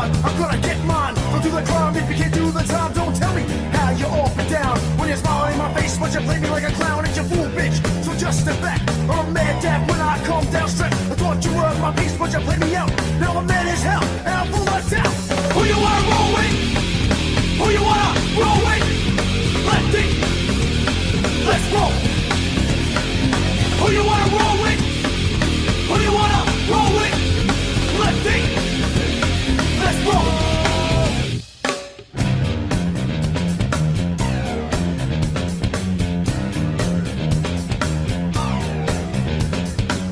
on, I'm gonna get mine. Don't do the crime if you can't do the time. Don't tell me how you're off and down. When you're smiling in my face, but you play me like a clown. It's your fool, bitch. So just step back. I'm a mad dad when I come down straight. I thought you were my piece, but you played me out. Now I'm mad as hell, and I'm full of doubt. Who you wanna roll with? Who you wanna roll with? Lefty, let's roll. Who you wanna roll with? Who you wanna roll with? Lefty, let's roll.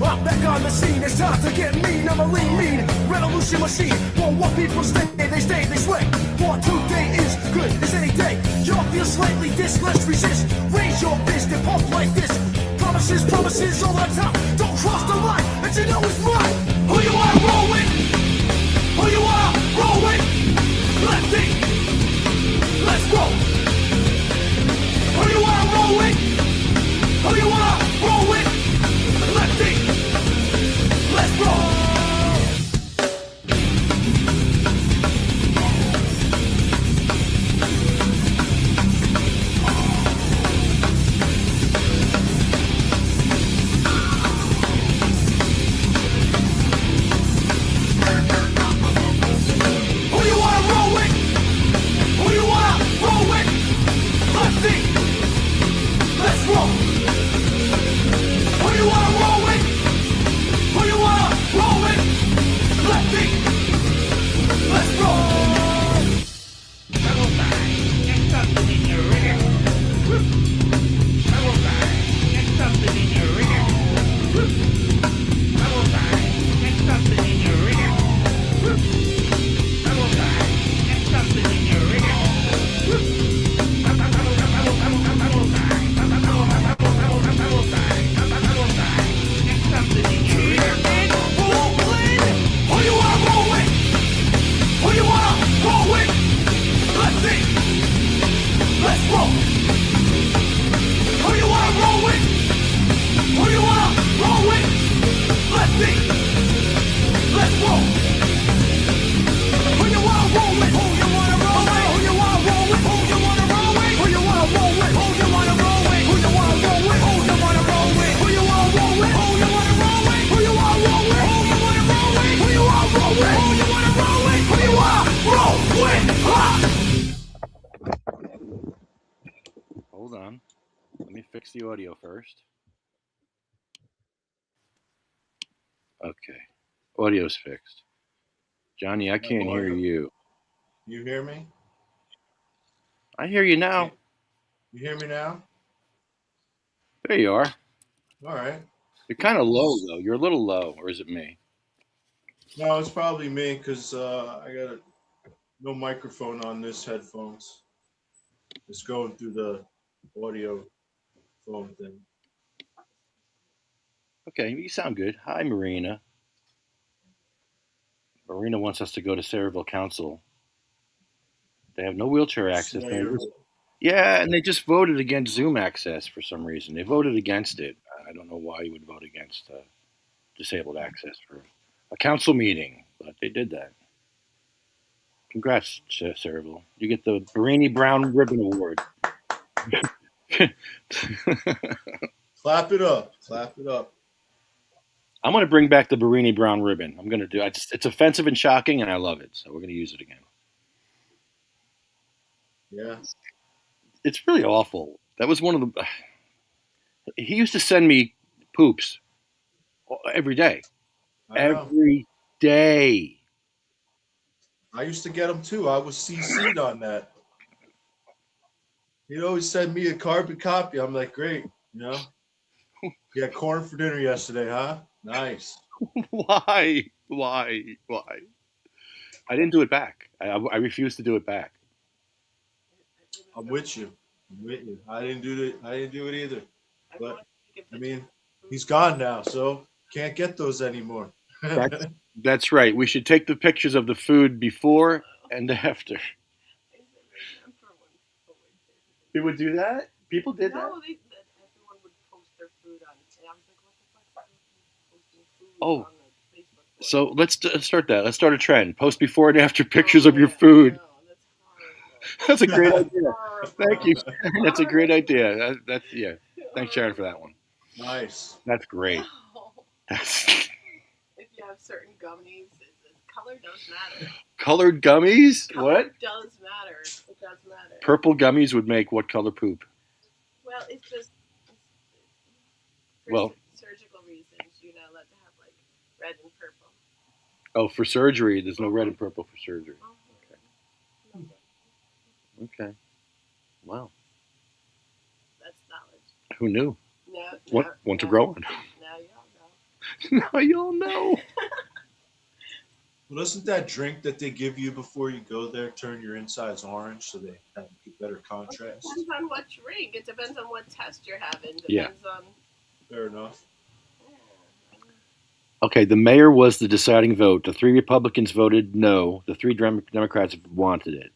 I'm back on the scene, it's time to get mean. I'm a lean revolution machine. For what people stay, they sway. For today is good as any day. Y'all feel slightly this, let's resist. Raise your fist and pump like this. Promises all the time. Don't cross the line, that you know is mine. Who you wanna roll with? Who you wanna roll with? Lefty, let's roll. Who you wanna roll with? Who you wanna roll with? Lefty, let's roll. Hold on. Let me fix the audio first. Okay. Audio's fixed. Johnny, I can't hear you. You hear me? I hear you now. You hear me now? There you are. All right. You're kind of low, though. You're a little low, or is it me? No, it's probably me because I got no microphone on this headphones. It's going through the audio phone thing. Okay, you sound good. Hi, Marina. Marina wants us to go to Sayreville Council. They have no wheelchair access. Yeah, and they just voted against Zoom access for some reason. They voted against it. I don't know why you would vote against disabled access for a council meeting, but they did that. Congrats, Sayreville. You get the Barini Brown Ribbon Award. Clap it up. Clap it up. I'm going to bring back the Barini Brown Ribbon. I'm going to do it. It's offensive and shocking, and I love it. So we're going to use it again. Yeah. It's really awful. That was one of the... He used to send me poops every day. Every day. I used to get them too. I was CC'd on that. He'd always send me a carbon copy. I'm like, great. You know? You had corn for dinner yesterday, huh? Nice. Why? I didn't do it back. I refused to do it back. I'm with you. I didn't do it either. But I mean, he's gone now, so can't get those anymore. That's right. We should take the pictures of the food before and after. They would do that? People did that? Everyone would post their food on. And I was like, what the fuck? Posting food Oh. on the Facebook So let's start that. Let's start a trend. Post before and after pictures of your food. No, that's horrible. That's a great idea. Horrible. Thank you, Sharon. That's a great idea. That's yeah. Thanks, Sharon, for that one. Nice. That's great. No. That's If you have certain gummies, color does matter. colored gummies. Color What? does matter. It does matter. Purple gummies would make what color poop? Well, it's just for Well- surgical reasons. You're not allowed to have like red and purple. Oh, for surgery, there's no red and purple for surgery. Okay. Wow. That's knowledge. Who knew? No. What? Want to no. grow on? Now you all know. Now you'll know. Well, doesn't that drink that they give you before you go there turn your insides orange so they have better contrast? It depends on what drink. It depends on what test you're having. Yeah. Depends on. Fair enough. Okay, the mayor was the deciding vote. The 3 Republicans voted no. The 3 Democrats wanted it.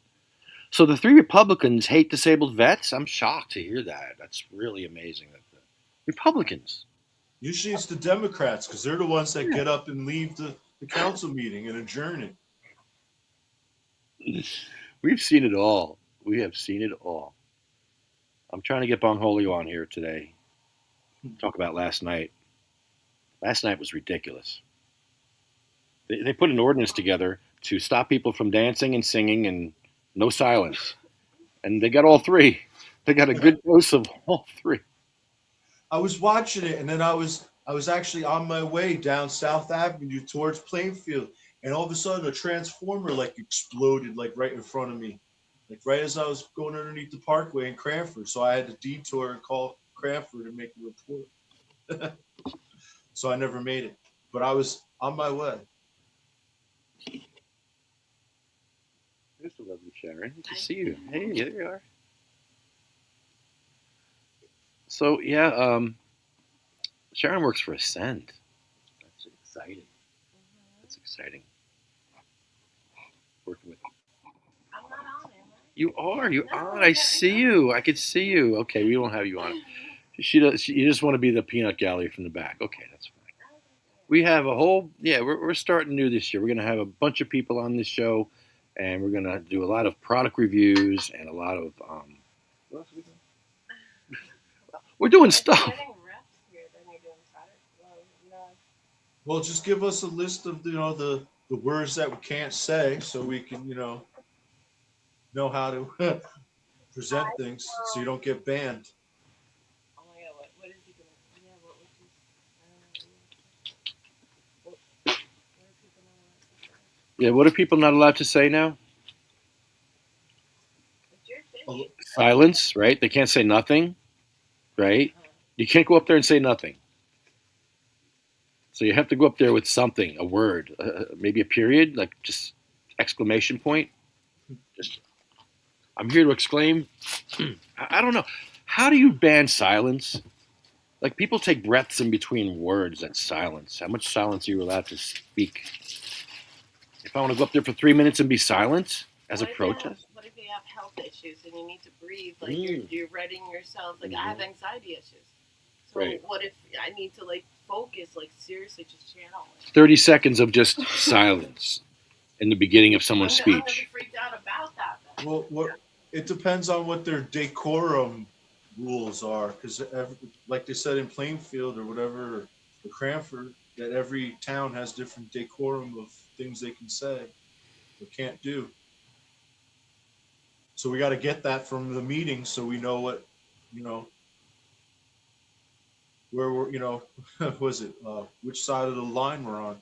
So the 3 Republicans hate disabled vets? I'm shocked to hear that. That's really amazing. That the Republicans. Usually it's the Democrats because they're the ones that get up and leave the council meeting and adjourn it. We've seen it all. We have seen it all. I'm trying to get Bongholio on here today. Talk about last night. Last night was ridiculous. They put an ordinance together to stop people from dancing and singing and no silence. And they got all 3. They got a good dose of all 3. I was watching it and then I was actually on my way down South Avenue towards Plainfield, and all of a sudden a transformer like exploded like right in front of me, like right as I was going underneath the parkway in Cranford. So I had to detour and call Cranford and make a report. So I never made it, but I was on my way. There's the lovely Sharon. Good to see you. Hey, there you are. So yeah, Sharon works for Ascend. That's exciting. That's exciting. Working with. I'm not on it. Right? You are. You No, are. I see you. I could see you. Okay, we won't have you on. She does. You just want to be the peanut gallery from the back. Okay, that's fine. We have a whole. Yeah, we're starting new this year. We're gonna have a bunch of people on this show, and we're gonna do a lot of product reviews and a lot of. What else are we doing? We're doing stuff. Getting reps here, then you're doing product. Well, no. Well, just give us a list of the words that we can't say so we can know how to present things so you don't get banned. Oh my god, what is he gonna? Yeah, what would you? What are people not allowed to say? Yeah, what are people not allowed to say now? It's your thing. Silence, right? They can't say nothing, right? You can't go up there and say nothing. So you have to go up there with something, a word, maybe a period, like just exclamation point. Just, I'm here to exclaim. I don't know. How do you ban silence? Like people take breaths in between words. That's silence. How much silence are you allowed to speak? If I want to go up there for 3 minutes and be silent as a protest? What if you have health issues and you need to breathe? Like you're reading yourself. Like I have anxiety issues. So Right. what if I need to like focus? Like seriously, just channel it. 30 seconds of just silence in the beginning of someone's I'm gonna be speech. freaked out about that. Then. Well, it depends on what their decorum rules are, because like they said in Plainfield or whatever, or Cranford, that every town has different decorum of things they can say or can't do. So we got to get that from the meeting so we know what, where we're, was it, which side of the line we're on.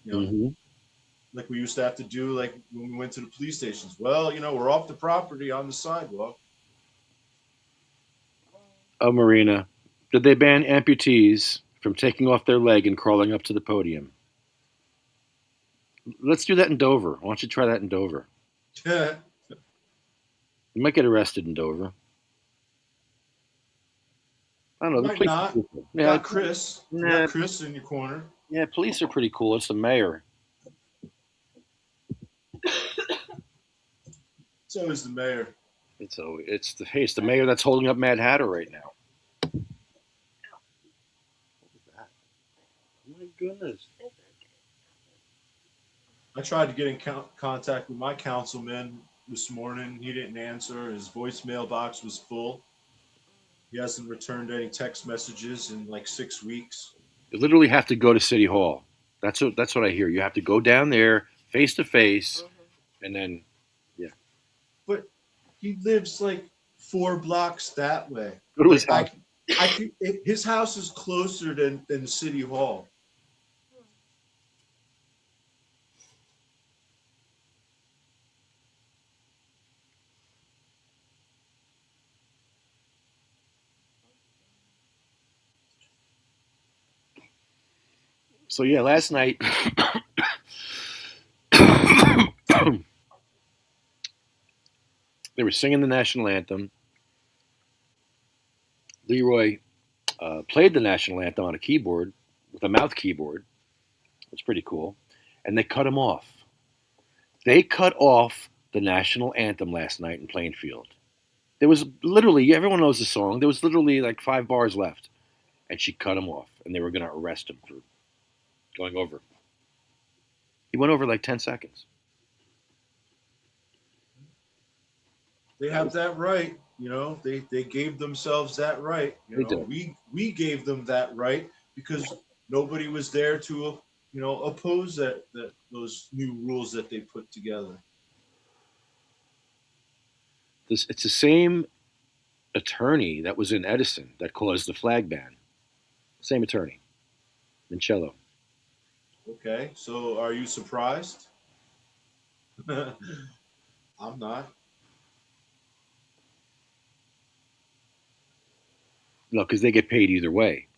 Mhm. Like we used to have to do, like when we went to the police stations. Well, we're off the property on the sidewalk. Oh, Marina, did they ban amputees from taking off their leg and crawling up to the podium? Let's do that in Dover. Why don't you try that in Dover? You might get arrested in Dover. I don't know. The Might police not. are cool. You Yeah, got Chris. You Nah. got Chris in your corner. yeah, police are pretty cool. It's the mayor. So is the mayor. It's the mayor that's holding up Mad Hatter right now. What was that? Oh my goodness. It's I tried to get in contact with my councilman this morning. He didn't answer. His voicemail box was full. He hasn't returned any text messages in like 6 weeks. You literally have to go to City Hall. That's what I hear. You have to go down there face to face, and then yeah, But he lives like 4 blocks that way. go to his Like house. I could. His house is closer than City Hall. So yeah, last night they were singing the national anthem. Leroy played the national anthem on a keyboard with a mouth keyboard. It's pretty cool, and they cut him off. They cut off the national anthem last night in Plainfield. There was literally, everyone knows the song. There was literally like 5 bars left, and she cut him off, and they were going to arrest him for going over. He went over like 10 seconds. They have that right. They gave themselves that right. They did. We gave them that right because nobody was there to oppose that those new rules that they put together. It's the same attorney that was in Edison that caused the flag ban. Same attorney, Mincello. Okay, so are you surprised? I'm not. No, because they get paid either way.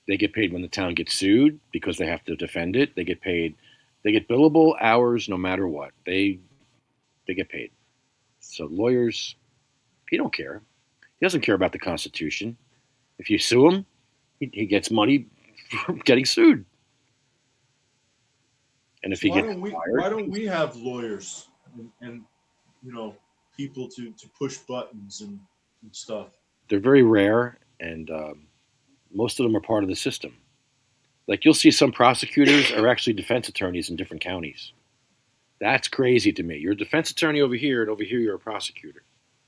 They get paid when the town gets sued because they have to defend it. They get paid. They get billable hours no matter what. They get paid. So lawyers, he don't care. He doesn't care about the Constitution. If you sue him, he gets money for getting sued. And if So he gets fired, why don't we have lawyers and people to push buttons and stuff? they're very rare, and most of them are part of the system. Like you'll see some prosecutors are actually defense attorneys in different counties. That's crazy to me. You're a defense attorney over here, and over here you're a prosecutor.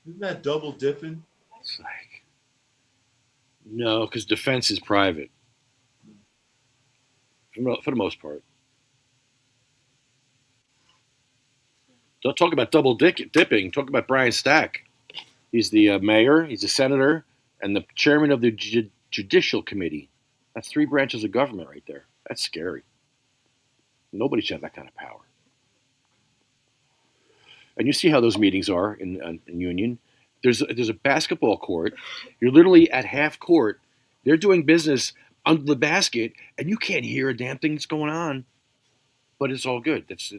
Isn't that double dipping? It's like, no, because defense is private for the most part. Don't talk about dipping. Talk about Brian Stack. He's the mayor, he's a senator, and the chairman of the judicial committee. That's 3 branches of government right there. That's scary. Nobody should have that kind of power. And you see how those meetings are in Union. There's a basketball court. You're literally at half court. They're doing business under the basket, and you can't hear a damn thing that's going on. But it's all good. It's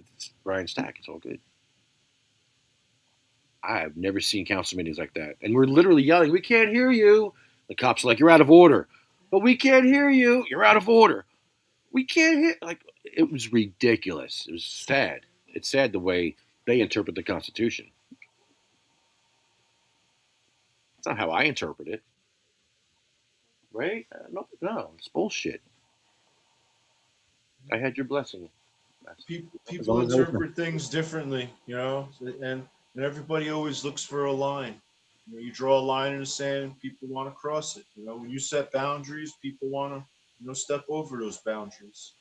Brian Stack. It's all good. I've never seen council meetings like that. And we're literally yelling, "We can't hear you." The cops are like, "You're out of order." "But we can't hear you. You're out of order." "We can't hear." Like, it was ridiculous. It was sad. It's sad the way they interpret the Constitution. It's not how I interpret it. Right? No, it's bullshit. I had your blessing. As People long as I was- interpret things differently, and everybody always looks for a line. You draw a line in the sand, people want to cross it. When you set boundaries, people want to, step over those boundaries.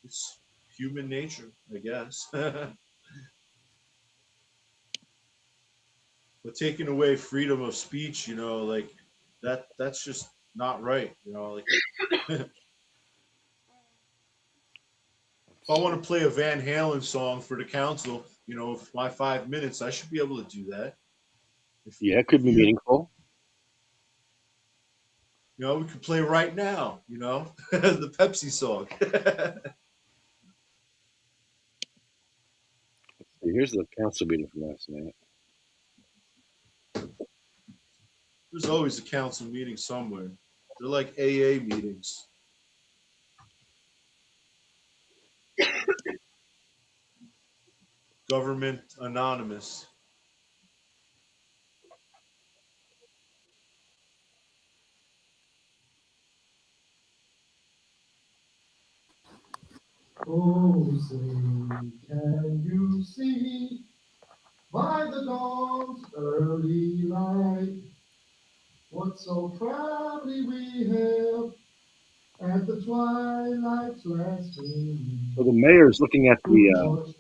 It's human nature, I guess. But taking away freedom of speech, like that's just not right. Like if I want to play a Van Halen song for the council, for my 5 minutes, I should be able to do that. Yeah, it could be meaningful. We could play right now, the Pepsi song. Here's the council meeting from last night. There's always a council meeting somewhere. They're like AA meetings. Government anonymous. Oh, say, can you see by the dawn's early light what so proudly we hailed at the twilight's last gleaming? So the mayor's looking Through torchlights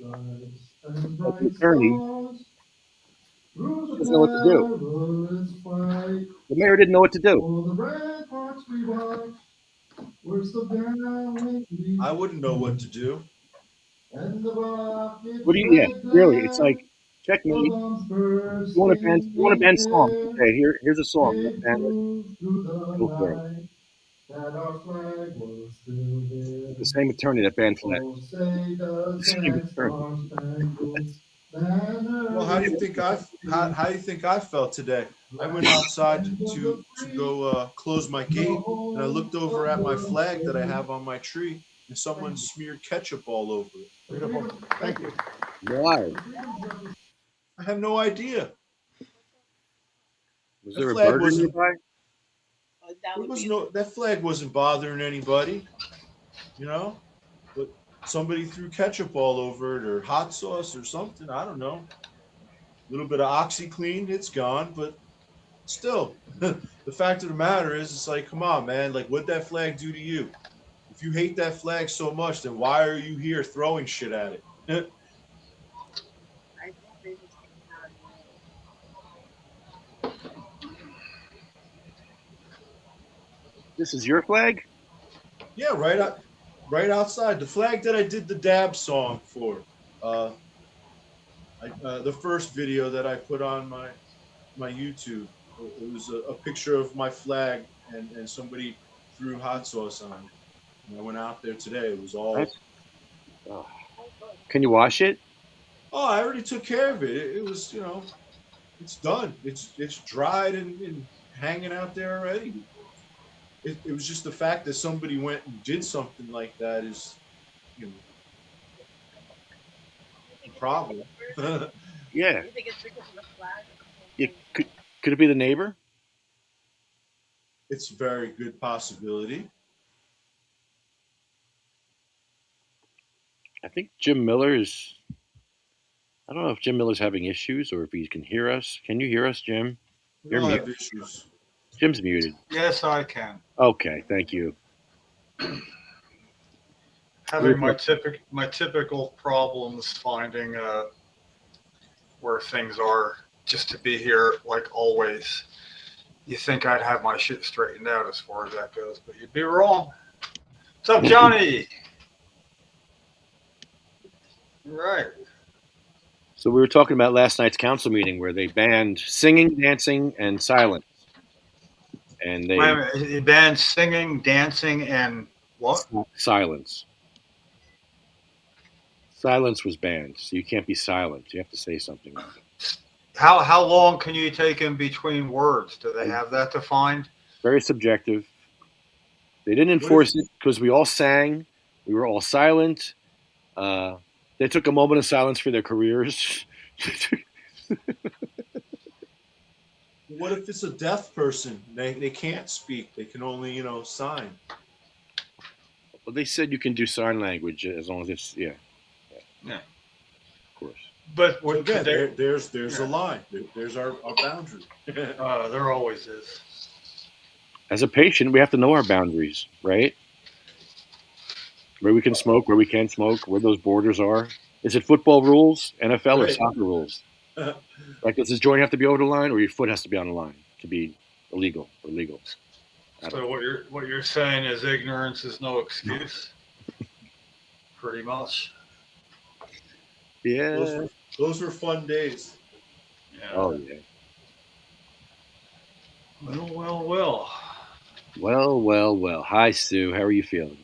and at the bright attorney. stars, through She the doesn't know what to do. perilous fight, The mayor didn't know what to do. for the ramparts we watched were so gallantly. I wouldn't know what to do. And the What rockets do you? Yeah, red really. It's like glare, the checkmate. bombs You want to band? bursting You want to in band song? air. Okay, here's a song. Let's They band it. proved through the Go for it. night that our flag was still there. The same attorney that banned flag. Oh, say The does same that attorney. star-spangled banner. Well, how do you think I felt today? I went outside to go close my gate, and I looked over at my flag that I have on my tree, and someone smeared ketchup all over it. Beautiful. Thank you. Why? I have no idea. Was That there a flag burger wasn't. nearby? That There would was be no. That flag wasn't bothering anybody, you know. But somebody threw ketchup all over it, or hot sauce, or something. I don't know. A little bit of OxyClean, it's gone, but still, the fact of the matter is, it's like, come on, man. Like, what'd that flag do to you? If you hate that flag so much, then why are you here throwing shit at it? I think they just This is your flag? Yeah, right outside the flag that I did the dab song for. Uh, the first video that I put on my YouTube. It was a picture of my flag, and somebody threw hot sauce on it. And I went out there today. It was all. That's, oh. Can you wash it? Oh, I already took care of it. It was, it's done. It's dried and hanging out there already. It was just the fact that somebody went and did something like that is, a problem. Yeah. You think it's because of the flag? It could it be the neighbor? It's a very good possibility. I think Jim Miller is. I don't know if Jim Miller's having issues or if he can hear us. Can you hear us, Jim? We You're all have muted. issues. Jim's muted. Yes, I can. Okay, thank you. Having my typical problems finding where things are, just to be here like always. You think I'd have my shit straightened out as far as that goes, but you'd be wrong. What's up, Johnny? Right. So we were talking about last night's council meeting where they banned singing, dancing, and silence. And they Wait a minute, it banned singing, dancing, and what? silence. Silence was banned, so you can't be silent. You have to say something. How long can you take in between words? Do they have that defined? Very subjective. They didn't enforce it because we all sang. We were all silent. They took a moment of silence for their careers. What if it's a deaf person? They can't speak. They can only, sign. Well, they said you can do sign language as long as it's Yeah. Of course. But So again, there's a line. There's our boundary. there always is. As a patient, we have to know our boundaries, right? Where we can smoke, where we can't smoke, where those borders are. Is it football rules, NFL, or Right. soccer rules? Like, does this joint have to be over the line, or your foot has to be on the line to be illegal or legal? So what you're saying is ignorance is no excuse. Pretty much. Yeah. Those were fun days. Yeah. Oh yeah. Well. Well. Hi, Sue. How are you feeling?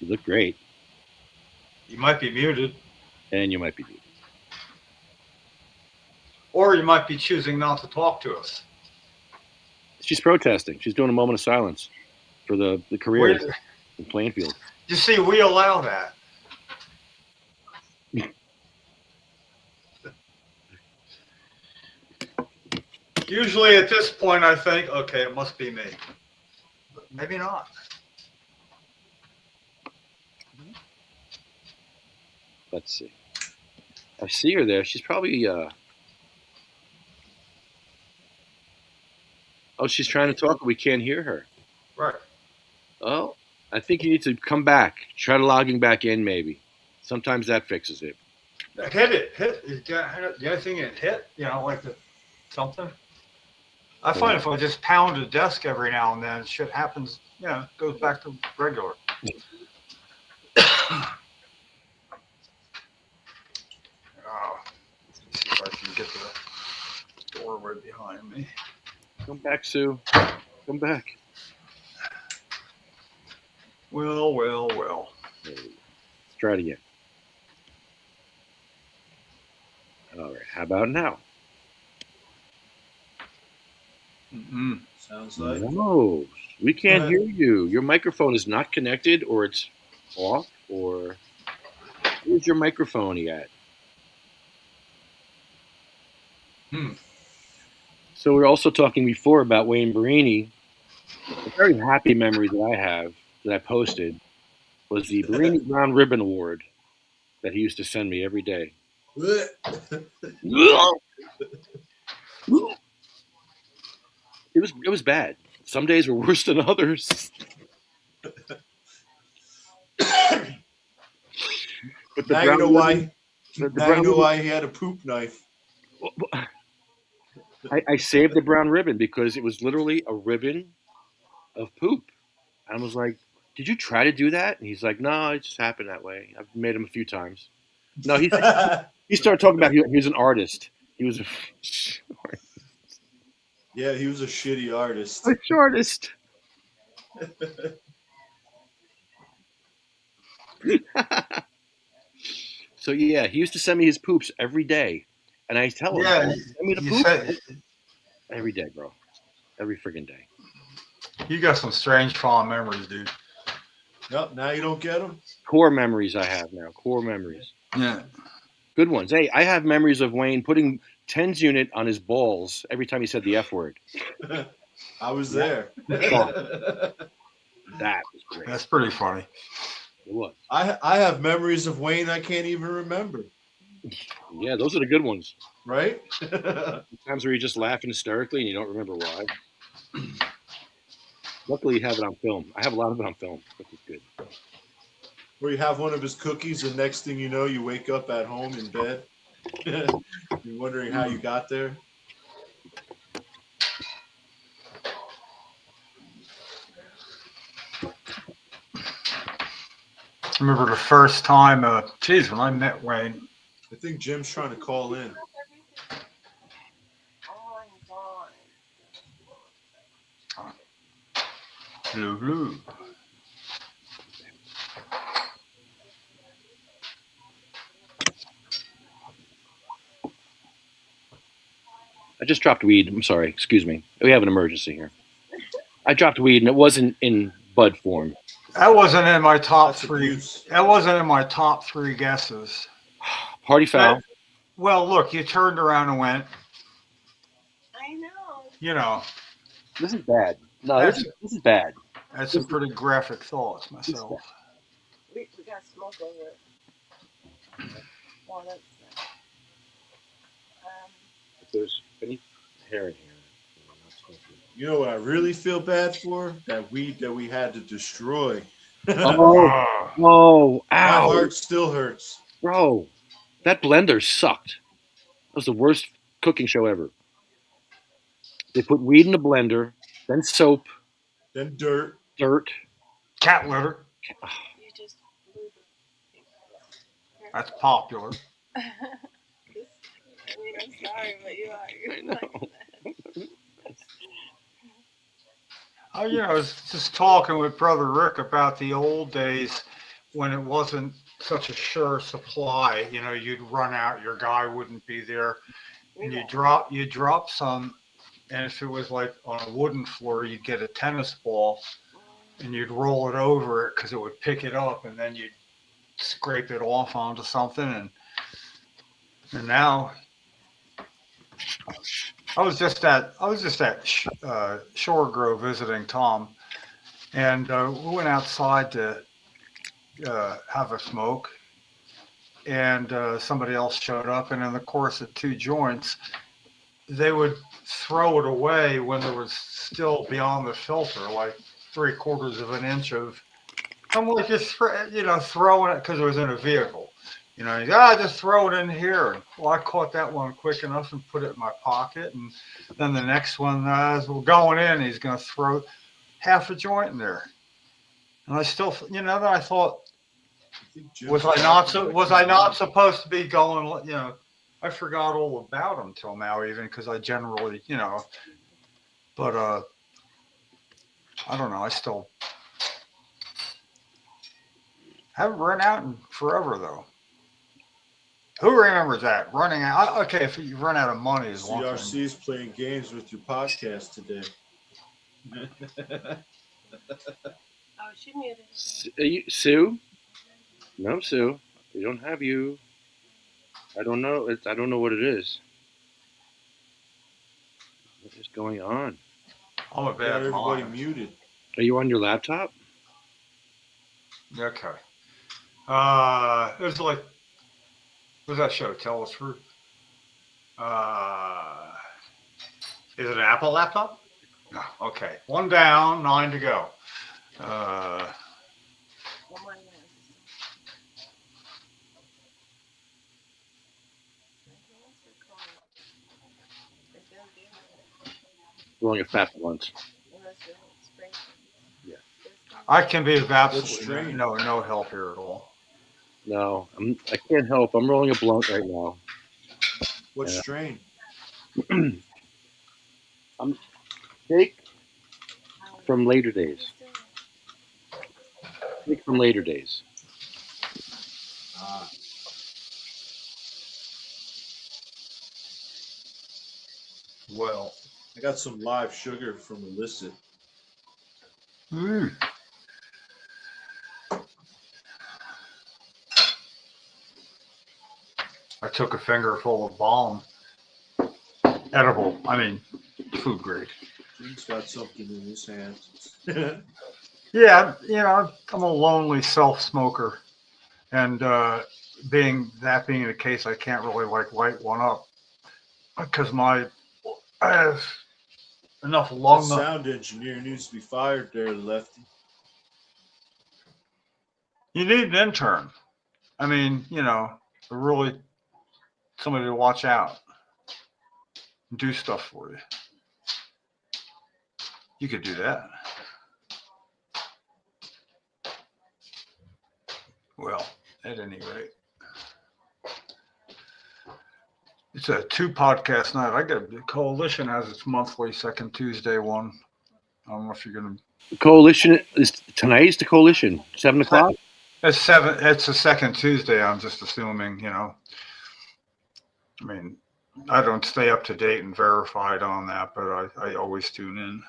You look great, You might be muted, and you might be muted. or you might be choosing not to talk to us. She's protesting. She's doing a moment of silence for the careers in Plainfield. You see, we allow that. Usually at this point, I think, okay, it must be me. But maybe not. Let's see. I see her there. She's probably. Oh, she's trying to talk, but we can't hear her. Right. Oh, I think you need to come back. Try logging back in, maybe. Sometimes that fixes it. Hit it. You got the other thing it hit, like something. I find if I just pound the desk every now and then, shit happens, goes back to regular. Let's see if I can get the doorway behind me. Come back, Sue. Come back. Well. Let's try it again. All right. How about now? Sounds like. No, we can't hear you. Your microphone is not connected, or it's off, or where's your microphone at? So we were also talking before about Wayne Barini. A very happy memory that I have that I posted was the Barini Brown Ribbon Award that he used to send me every day. It was bad. Some days were worse than others. But Now you know why. Now you know why he had a poop knife. I saved the brown ribbon because it was literally a ribbon of poop. And I was like, "Did you try to do that?" And he's like, "No, it just happened that way. I've made him a few times." No, he started talking about he was an artist. He was a Yeah, he was a shitty artist. artist. So yeah, he used to send me his poops every day, and I tell him, Yeah, "Send me the poop every day, bro, every friggin' day." You got some strange fond memories, dude. Yep. Now you don't get them. Core memories I have now. Core memories. Yeah. Good ones. Hey, I have memories of Wayne putting Tens unit on his balls every time he said the F word. I was there. That was great. That's pretty funny. It was. I have memories of Wayne I can't even remember. Yeah, those are the good ones. Right? Times where you're just laughing hysterically and you don't remember why. Luckily, you have it on film. I have a lot of it on film, which is good. Where you have one of his cookies, and next thing you know, you wake up at home in bed. You're wondering how you got there. I remember the first time, when I met Wayne. I think Jim's trying to call in. Blue. I just dropped weed. I'm sorry. Excuse me. We have an emergency here. I dropped weed, and it wasn't in bud form. That wasn't in my top That's three. abuse. That wasn't in my top three guesses. Party foul. Well, look, you turned around and went. I know. You know, This is bad. No, this is bad. I had some pretty graphic thoughts myself. We got smoke over it. Well, that's If there's any hair in here, I'm not smoking. You know what I really feel bad for? That weed that we had to destroy. Oh, My ow. heart still hurts. Bro, that blender sucked. That was the worst cooking show ever. They put weed in a blender, then soap, Then dirt. dirt. Cat litter. you just blew the. That's popular. I mean, I'm sorry, but you are. I know. I was just talking with Brother Rick about the old days when it wasn't such a sure supply. You'd run out, your guy wouldn't be there, and you drop some, and if it was like on a wooden floor, you'd get a tennis ball, and you'd roll it over it because it would pick it up, and then you'd scrape it off onto something, and now. I was just at Shore Grove visiting Tom, and we went outside to have a smoke, and somebody else showed up, and in the course of 2 joints, they would throw it away when there was still beyond the filter, like 3/4 of an inch of. I'm like, just throwing it because it was in a vehicle. Just throw it in here. Well, I caught that one quick enough and put it in my pocket, and then the next one, as we're going in, he's going to throw half a joint in there, and I still, then I thought, was I not supposed to be going? I forgot all about them till now, even because I generally, but I don't know. I still haven't run out in forever though. Who remembers that running out? Okay, if you run out of money is one thing. CRC is playing games with your podcast today. Oh, she muted. Sue? No, Sue. We don't have you. I don't know. I don't know what it is. What is going on? I'm a Got bad everybody mind. muted. Are you on your laptop? Okay. It was like, what was that show? Tell us Fruit. Is it an Apple laptop? No. Okay. 1 down, 9 to go. One more minute. Rolling a fat lunch. Yeah. I can be of What's absolutely strange? no help here at all. No, I can't help. I'm rolling a blunt right now. What Yeah. strain? I'm Take from later days. Take from later days. Ah, Well. I got some live sugar from Illicit. I took a finger full of balm. Edible. I mean, food grade. Jim's got something in his hands. Yeah, I'm a lonely self-smoker, and being the case, I can't really light one up because I have enough That lung. sound engineer needs to be fired there, Lefty. You need an intern. I mean, really somebody to watch out and do stuff for you. You could do that. Well, at any rate, it's a 2 podcast night. The Coalition has its monthly second Tuesday one. I don't know if you're gonna. The coalition is tonight's the coalition. 7 o'clock. It's 7. It's the second Tuesday. I'm just assuming. I mean, I don't stay up to date and verified on that, but I always tune in.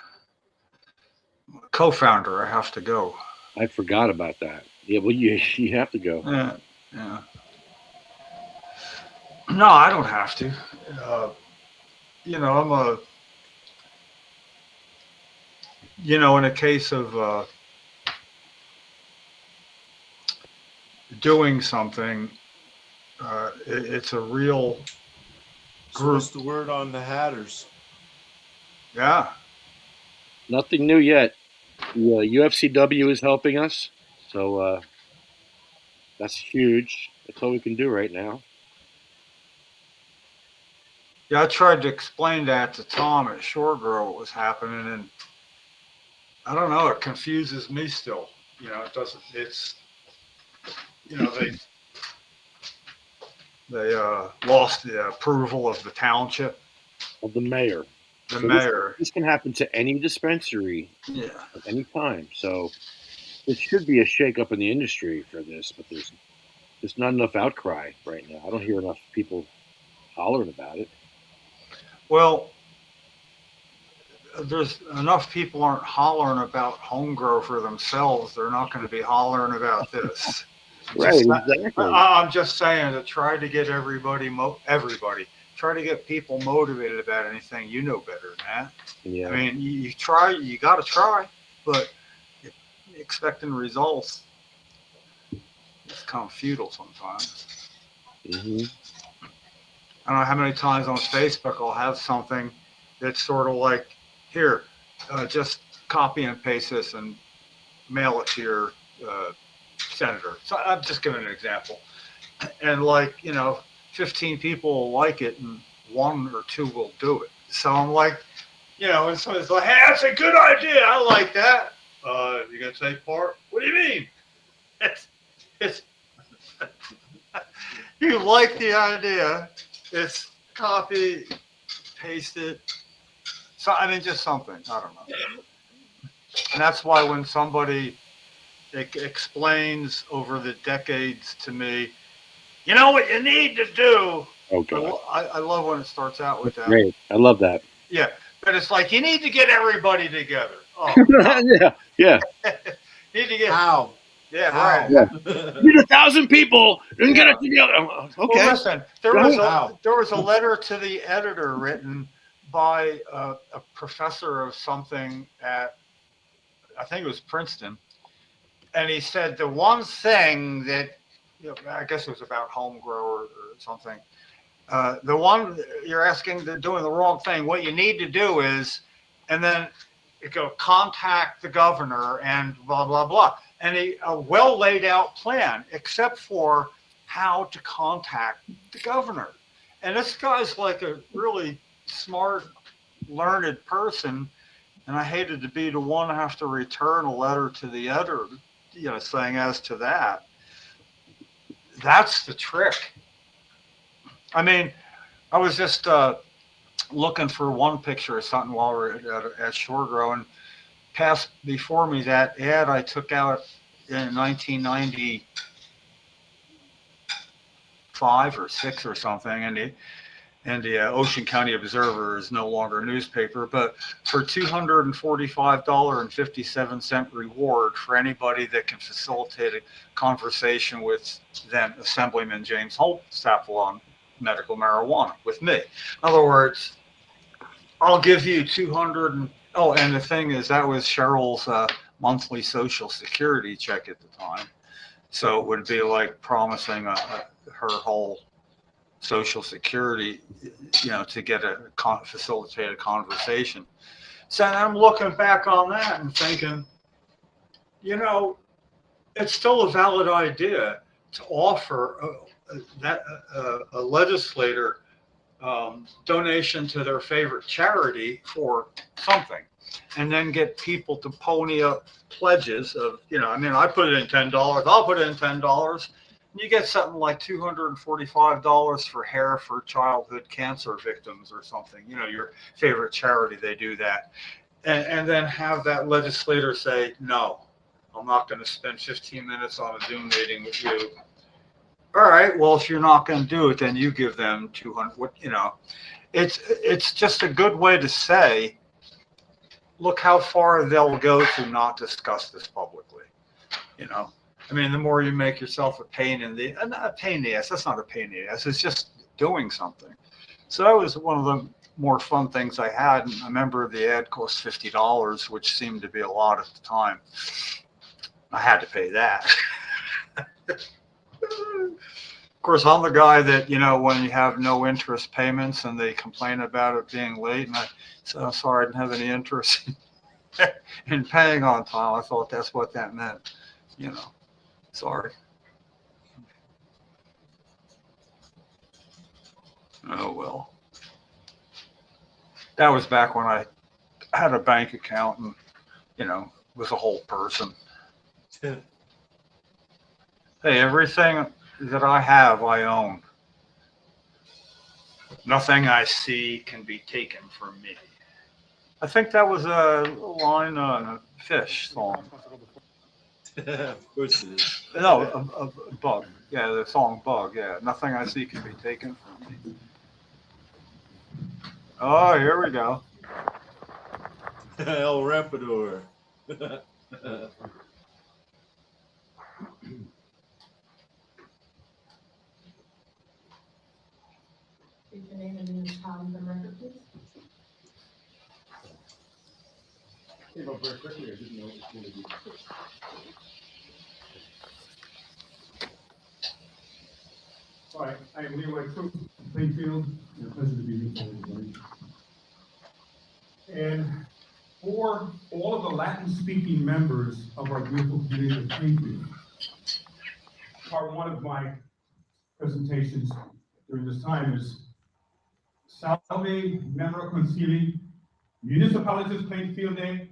Co-founder, I have to go. I forgot about that. Yeah, well, you have to go. Yeah. No, I don't have to. I'm a. In a case of doing something, it's a real. So what's the word on the Hatters? Yeah. Nothing new yet. The UFCW is helping us, so that's huge. That's all we can do right now. Yeah, I tried to explain that to Tom at Shoregrow what was happening, and I don't know. It confuses me still. It doesn't. It's they lost the approval of the township, Of the mayor. the mayor. This can happen to any dispensary Yeah. at any time. So there should be a shakeup in the industry for this, but there's not enough outcry right now. I don't hear enough people hollering about it. Well, there's enough people aren't hollering about home grow for themselves. They're not going to be hollering about this. Right, exactly. I'm just saying to try to get everybody, try to get people motivated about anything. You know better than that. Yeah. I mean, you got to try, but expecting results, it's kind of futile sometimes. Mm-hmm. I don't know how many times on Facebook I'll have something that's sort of like, here, just copy and paste this and mail it to your senator. So I'm just giving an example. And like, 15 people will like it and one or two will do it. So I'm like, and someone's like, hey, that's a good idea. I like that. You gonna take part? What do you mean? It's you like the idea. It's copy, paste it. So I mean, just something. I don't know. And that's why when somebody explains over the decades to me, you know what you need to do. Oh God, I love when it starts out with that. great! I love that. Yeah, but it's like you need to get everybody together. Oh, yeah. need to get. How? Yeah, How? right. Need 1,000 people and get Yeah. it together. Okay. Well, listen, there Go was ahead. a letter to the editor written by a professor of something at, I think it was Princeton, and he said the one thing that, I guess it was about home grower or something. The one you're asking, they're doing the wrong thing. What you need to do is, and then you go contact the governor and blah blah blah, and a well laid out plan, except for how to contact the governor. And this guy's like a really smart, learned person, and I hated to be the one to have to return a letter to the editor, saying as to that. That's the trick. I mean, I was just looking for one picture or something while we're at Shore Grow, and passed before me that ad I took out in 1995 or 6 or something, and the Ocean County Observer is no longer a newspaper, but for $245.57 reward for anybody that can facilitate a conversation with then Assemblyman James Holtzapfel on medical marijuana with me. In other words, I'll give you 200 and the thing is that was Cheryl's monthly Social Security check at the time. So it would be like promising her whole Social Security, to get facilitate a conversation. So I'm looking back on that and thinking, it's still a valid idea to offer a legislator donation to their favorite charity for something, and then get people to pony up pledges of, I put it in $10, I'll put it in $10. You get something like $245 for hair for childhood cancer victims or something, your favorite charity, they do that. And then have that legislator say, no, I'm not going to spend 15 minutes on a Zoom meeting with you. All right, well, if you're not going to do it, then you give them 200, it's just a good way to say, look how far they'll go to not discuss this publicly, the more you make yourself a pain in the, not a pain in the ass, that's not a pain in the ass, it's just doing something. So that was one of the more fun things I had. And I remember the ad cost $50, which seemed to be a lot at the time. I had to pay that. Of course, I'm the guy that, when you have no interest payments and they complain about it being late, and I said, I'm sorry, I didn't have any interest in paying on time. I thought that's what that meant, sorry. Oh, well. That was back when I had a bank account and, was a whole person. Hey, everything that I have, I own. Nothing I see can be taken from me. I think that was a line on a Fish song. Of course it is. No, a Bug. Yeah, the song Bug. Yeah, nothing I see can be taken from me. Oh, here we go. El Rampador. State your name and town for the record, please. Came up very quickly. I didn't know it was going to be. Hi, I am Leroy Troop, Plainfield, and a pleasure to be with you everybody. And for all of the Latin-speaking members of our beautiful community of Plainfield, part one of my presentations during this time is Salve Membra Concili, Municipalitas Plainfieldae,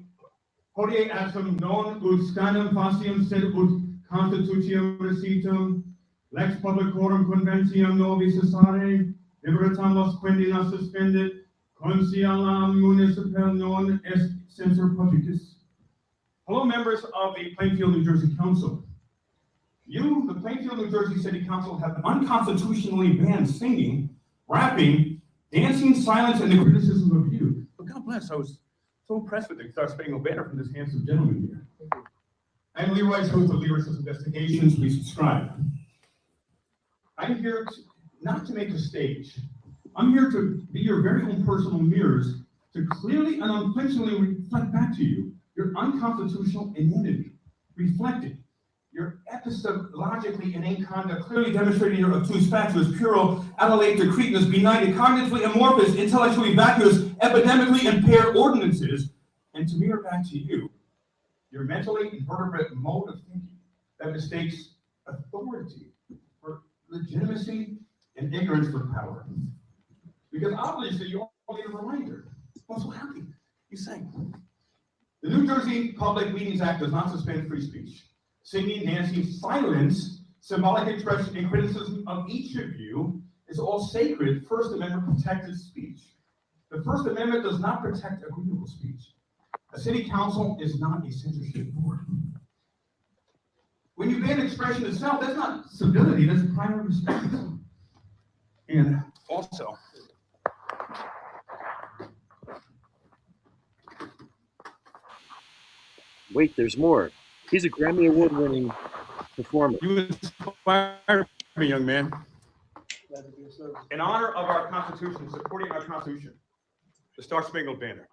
hodie asum non ut scanum facium sed ut constitutium recitum, lex publicorum conventium novi cessare, liberatam los quindi nos suspendit, consialam municipal non est censor publicus. Hello, members of the Plainfield, New Jersey Council. You, the Plainfield, New Jersey City Council, have unconstitutionally banned singing, rapping, dancing, silence, and the criticism of you. But God bless, I was so impressed with the Star Spangled Banner from this handsome gentleman here. I'm Leroy, host of Leroy's Investigations. Please subscribe. I'm here not to make a stage. I'm here to be your very own personal mirrors to clearly and unflinchingly reflect back to you your unconstitutional inanity, reflected your epistemologically inane conduct, clearly demonstrating your obtuse fatuous, puerile, allelate, decretinous, benighted, cognitively amorphous, intellectually vacuous, epidemically impaired ordinances, and to mirror back to you your mentally invertebrate mode of thinking that mistakes authority for legitimacy and ignorance for power. Because obviously you all need a reminder. I'm so happy you sang. The New Jersey Public Meetings Act does not suspend free speech. Singing, dancing, silence, symbolic expression, and criticism of each of you is all sacred First Amendment protected speech. The First Amendment does not protect agreeable speech. A city council is not a censorship board. When you ban expression itself, that's not civility, that's primary respect. And also, Wait, there's more. He's a Grammy Award-winning performer. you inspire me, young man. In honor of our Constitution, supporting our Constitution, the Star Spangled Banner.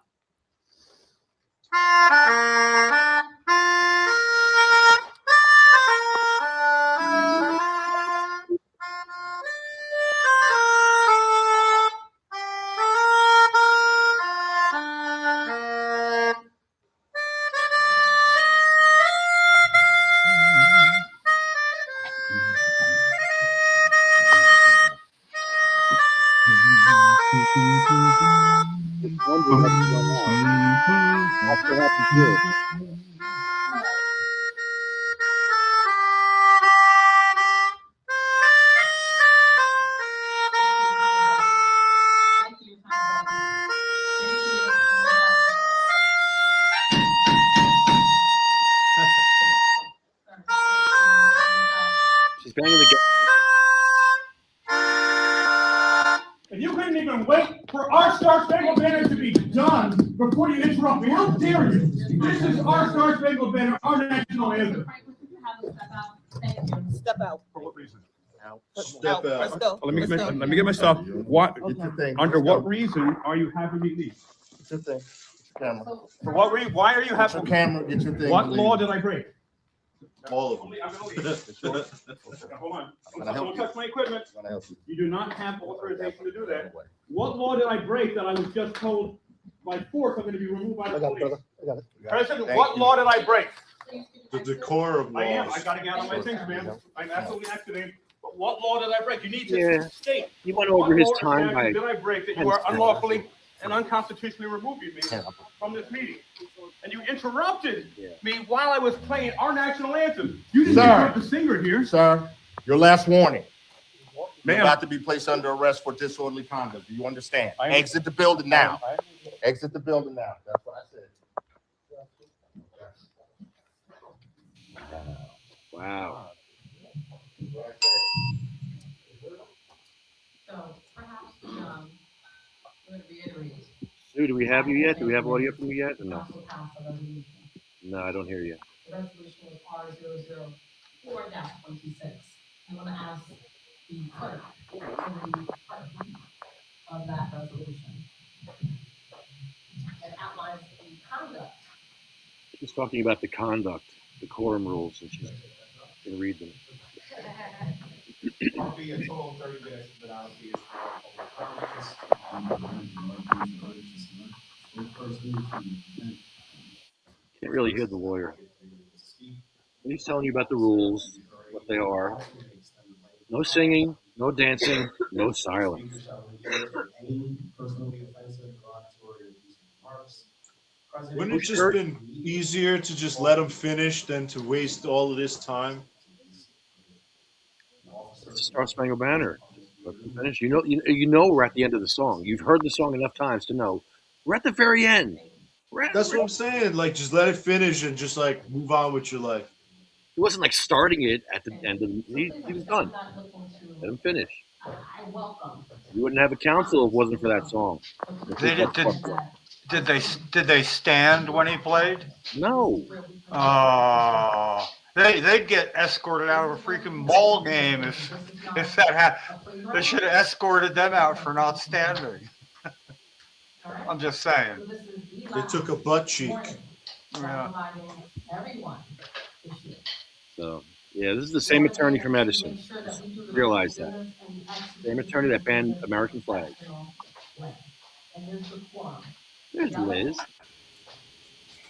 Wondering what's going on. That's what happened here. She's banging the gavel. And you couldn't even wait for our Star Spangled Banner to be done before you interrupt me. How dare you? This is our Star Spangled Banner, our national anthem. Step out. For what reason? Step Let's out. go. Let me Let's go. let me get my stuff. What? Get your thing. Under what reason are you having me leave? Get your thing. Get your camera. For what reason? Why are you Get having your me? camera. Get your thing. What law did I break? All of them. I'm gonna leave. Hold on. I'm gonna help Don't you. touch my equipment. I'm gonna help you. You do not have authorization to do that. What law did I break that I was just told by force I'm going to be removed by the police? President, Thank what you. law did I break? The decorum I am. I laws. gotta get out of my things, man. I'm absolutely activated. But what law did I break? You need to Yeah. state. He went What over his law or time statute by did I break that you are unlawfully and unconstitutionally removing me from this meeting? And you interrupted me while I was playing our national anthem. You didn't Sir. interrupt the singer here. Sir, your last warning. You're Ma'am. about to be placed under arrest for disorderly conduct. Do you understand? I am- Exit the building now. Exit the building now. That's what I said. wow. So perhaps, I'm going to reiterate. Sue, do we have you yet? Do we have audio from you yet? Or no? Council passed a resolution. No, I don't hear you. The resolution is R004-26. I'm going to ask the clerk to read part B of that resolution. It outlines the conduct. She's talking about the conduct, the quorum rules, and she's going to read them. I'll be a total of 30 minutes, but I'll be as Can't really hear the lawyer. He's telling you about the rules, what they are. No singing, no dancing, no silence. Wouldn't No it just shirt. been easier to just let them finish than to waste all of this time? It's a Star Spangled Banner. Just let them finish. You know we're at the end of the song. You've heard the song enough times to know we're at the very end. That's what I'm saying. Like, just let it finish and just like move on with your life. It wasn't like starting it at the end of the. He Something was that done. I'm not looking Let to, him finish. I welcome. You wouldn't have a council if it wasn't for that song. Did they stand when he played? No. They'd get escorted out of a freaking ball game if that happened. They should have escorted them out for not standing. I'm just saying. They took a butt cheek. Yeah. So yeah, this is the same attorney from Edison. Just realize that. Same attorney that banned American flags. There's Liz.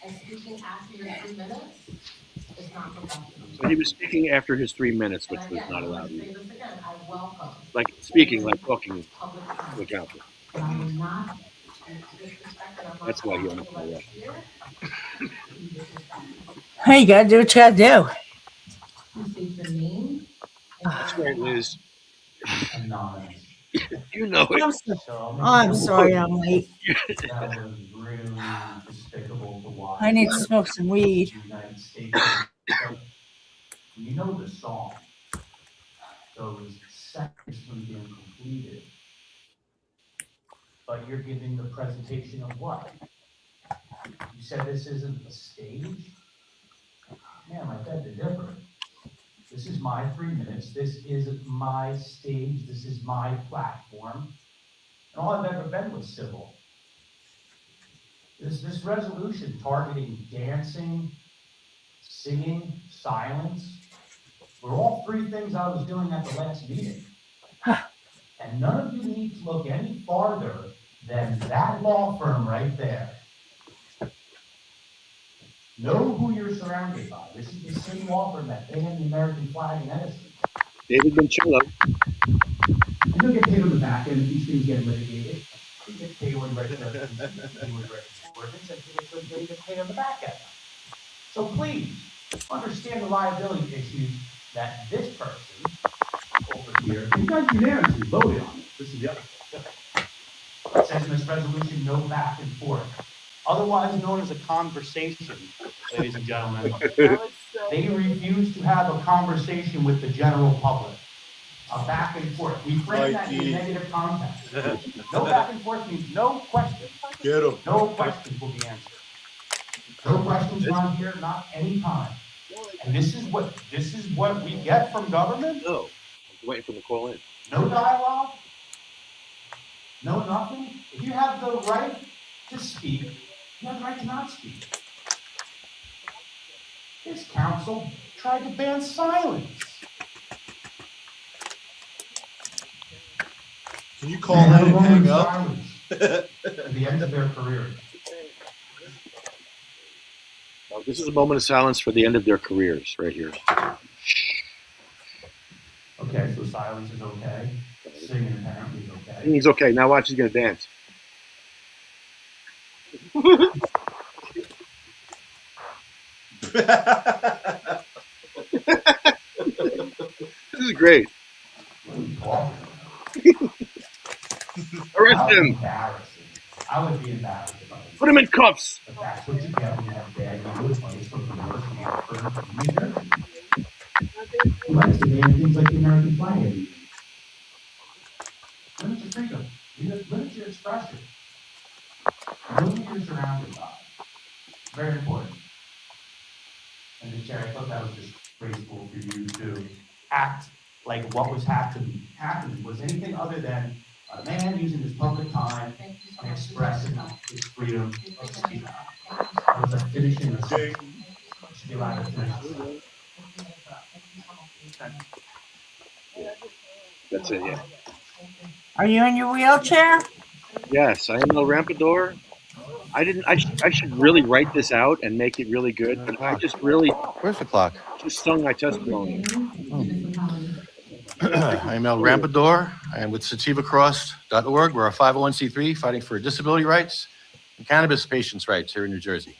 And speaking after your 3 minutes is not professional. So he was speaking after his 3 minutes, which was Again, not I'm allowed gonna say either. this again, I welcome. Like speaking, like talking Public to a comment. council. But I will not disrespect and I'm not That's why he allowed almost to got let arrested. here. Be disrespectful. Hey, you gotta do what you gotta do. Please state your name. That's right, Liz. Anonymous. You know it. I'm sorry I'm late. That was really despicable to watch. I need to smoke some weed. The United States. You know the song. Those seconds from being completed. But you're giving the presentation of what? You said this isn't the stage? Man, I beg to differ. This is my 3 minutes. This is my stage. This is my platform. And all I've ever been was civil. This resolution targeting dancing, singing, silence, were all three things I was doing at the last meeting. And none of you need to look any farther than that law firm right there. Know who you're surrounded by. This is the same law firm that banned the American flag in Edison. David Vincillo. And you'll get paid on the back end if these things get litigated. You get paid when you get paid on the back end. So please, understand the liability issues that this person over here, you guys unanimously voted on it. This is the other thing. It says in this resolution, no back and forth. Otherwise known as a conversation, ladies and gentlemen. They refuse to have a conversation with the general public. A back and forth. We frame that in a negative context. No back and forth means no questions. Get 'em. No questions will be answered. No questions around here, not any time. And this is what we get from government? No. I'm waiting for him to call in. No dialogue? No nothing? If you have the right to speak, you have the right to not speak. This council tried to ban silence. Can you call in and hang up? At the end of their career. Well, this is a moment of silence for the end of their careers, right here. Okay, so silence is okay. Singing apparently is okay. He's okay. Now watch, he's gonna dance. This is great. Arrest him. I would be embarrassed if I was. Put him in cuffs. But that's what you get when you have bad legal advice from the worst law firm in New Jersey. Who likes to ban things like the American flag every year? Limit your freedom. Limit your expression. Know who you're surrounded by. Very important. And then, Jerry, I thought that was disgraceful for you to act like what was happening was anything other than a man using his public time and expressing his freedom of speech. I was finishing a sentence. Should be allowed to finish. That's it. Yeah. Are you in your wheelchair? Yes, I am El Rampador. I didn't. I should really write this out and make it really good. But I just really Where's the clock? just sung my testimony. I'm El Rampador. I am with sativacross.org. We're a 501c3 fighting for disability rights and cannabis patients' rights here in New Jersey.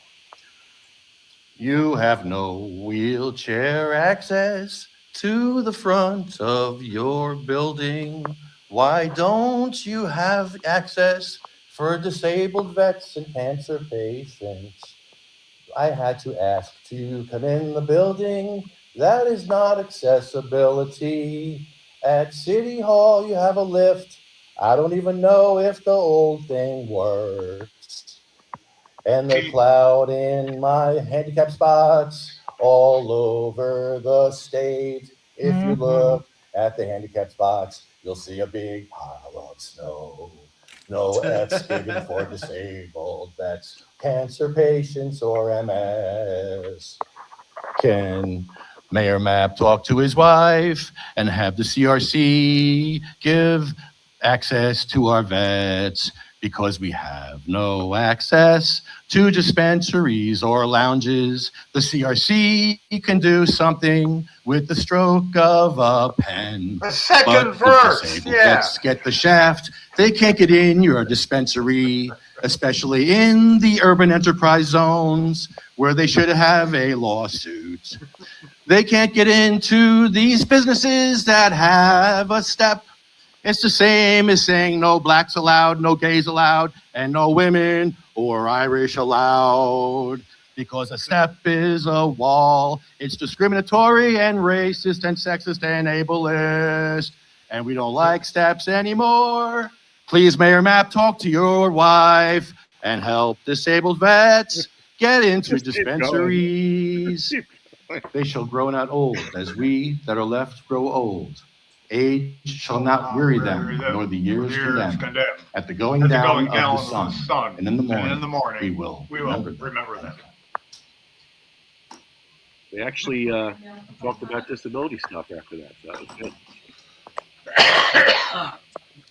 You have no wheelchair access to the front of your building. Why don't you have access for disabled vets and cancer patients? I had to ask to come in the building. That is not accessibility. At City Hall, you have a lift. I don't even know if the old thing works. And the cloud in my handicap spots all over the state. If you look at the handicap spots, you'll see a big pile of snow. No excavating for disabled vets, cancer patients, or MS. Can Mayor Mapp talk to his wife and have the CRC give access to our vets? Because we have no access to dispensaries or lounges. The CRC can do something with the stroke of a pen. The second But the verse, disabled yeah. vets get the shaft. They can't get in your dispensary, especially in the urban enterprise zones where they should have a lawsuit. They can't get into these businesses that have a step. It's the same as saying no blacks allowed, no gays allowed, and no women or Irish allowed. Because a step is a wall. It's discriminatory and racist and sexist and ableist. And we don't like steps anymore. Please, Mayor Mapp, talk to your wife and help disabled vets get into Just keep going. dispensaries. Keep going. They shall grow not old, as we that are left grow old. Age shall not weary them, nor the years condemn. At the going down of the sun, and in the morning, we will remember them. They actually talked about disability stuff after that. So that was good.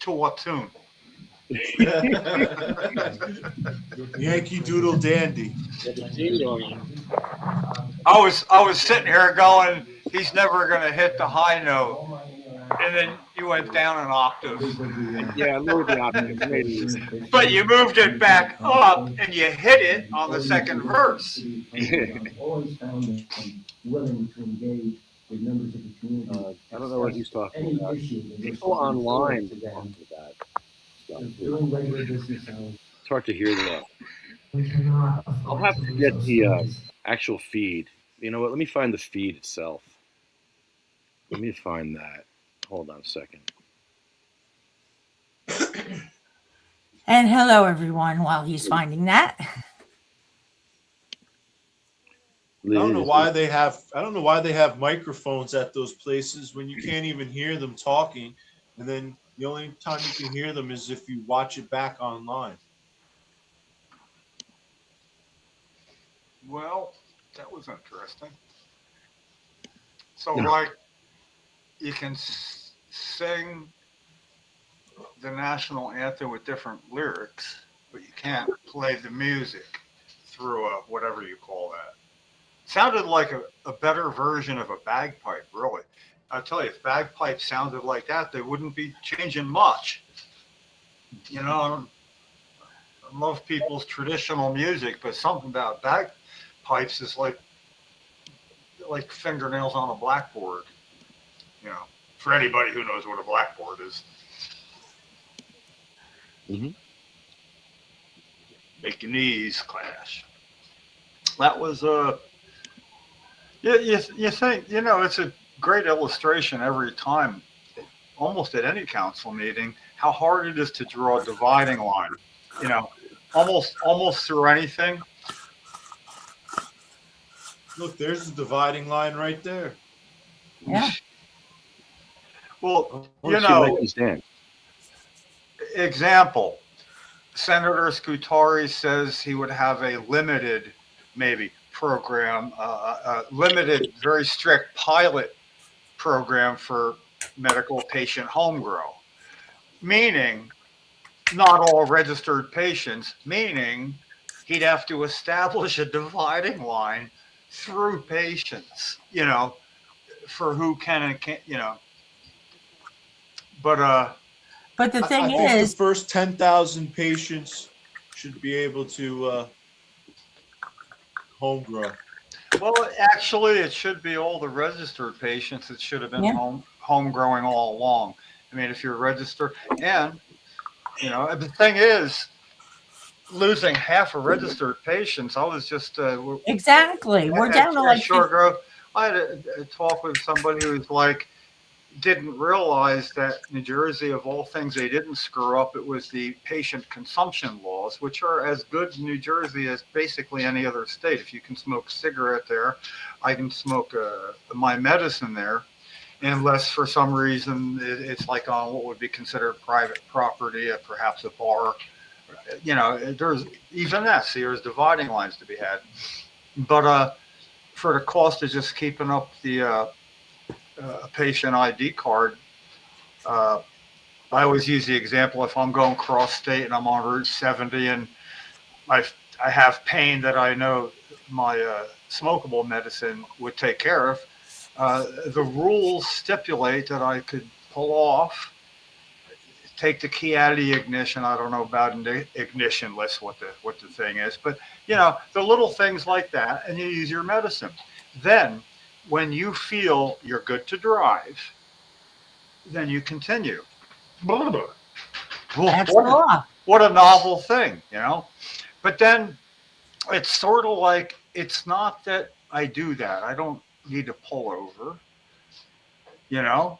To what tune? Yankee Doodle Dandy. I was sitting here going, he's never going to hit the high note. And then you went down an octave. Yeah, lower the octave. Maybe. But you moved it back up and you hit it on the second verse. Always found them willing to engage with members of the community. I don't know what he's talking about. People online talking about stuff. During regular business hours. It's hard to hear that. We cannot I'll afford have to to lose get those the stories. actual feed. You know what? Let me find the feed itself. Let me find that. Hold on a second. And hello, everyone, while he's finding that. I don't know why they have microphones at those places when you can't even hear them talking, and then the only time you can hear them is if you watch it back online. Well, that was interesting. So, like, you can sing the national anthem with different lyrics, but you can't play the music through a whatever you call that. Sounded like a better version of a bagpipe, really. I tell you, if bagpipes sounded like that, they wouldn't be changing much. You know, I love people's traditional music, but something about bagpipes is like fingernails on a blackboard. You know, for anybody who knows what a blackboard is. Mm-hmm. Make your knees clash. That was you think, you know, it's a great illustration every time, almost at any council meeting, how hard it is to draw a dividing line. You know, almost through anything. Look, there's the dividing line right there. Yeah. Well, I you want to see know, Mikey's dance. example, Senator Scutari says he would have a limited, maybe, program, limited, very strict pilot program for medical patient home grow, meaning not all registered patients, meaning he'd have to establish a dividing line through patients, for who can and can't, but But the I thing think the is, first 10,000 patients should be able to home grow. well, actually, it should be all the registered patients. It should have been yeah, home growing all along. I mean, if you're registered, and the thing is, losing half of registered patients. I was just exactly. We're at, down to at like Shore Grove. I had a talk with somebody who was like, didn't realize that New Jersey, of all things, they didn't screw up. It was the patient consumption laws, which are as good in New Jersey as basically any other state. If you can smoke a cigarette there, I can smoke my medicine there, unless for some reason it's like on what would be considered private property, perhaps a bar. There's even that. See, there's dividing lines to be had. But for the cost of just keeping up the patient ID card, uh, I always use the example if I'm going cross state and I'm on Route 70 and I I have pain that I know my smokable medicine would take care of. The rules stipulate that I could pull off, take the key out of the ignition. I don't know about ignition list what the thing is, but the little things like that, and you use your medicine. Then, when you feel you're good to drive, then you continue. Blah, blah, blah. that's the law. What a novel thing, But then it's sort of like it's not that I do that. I don't need to pull over, you know.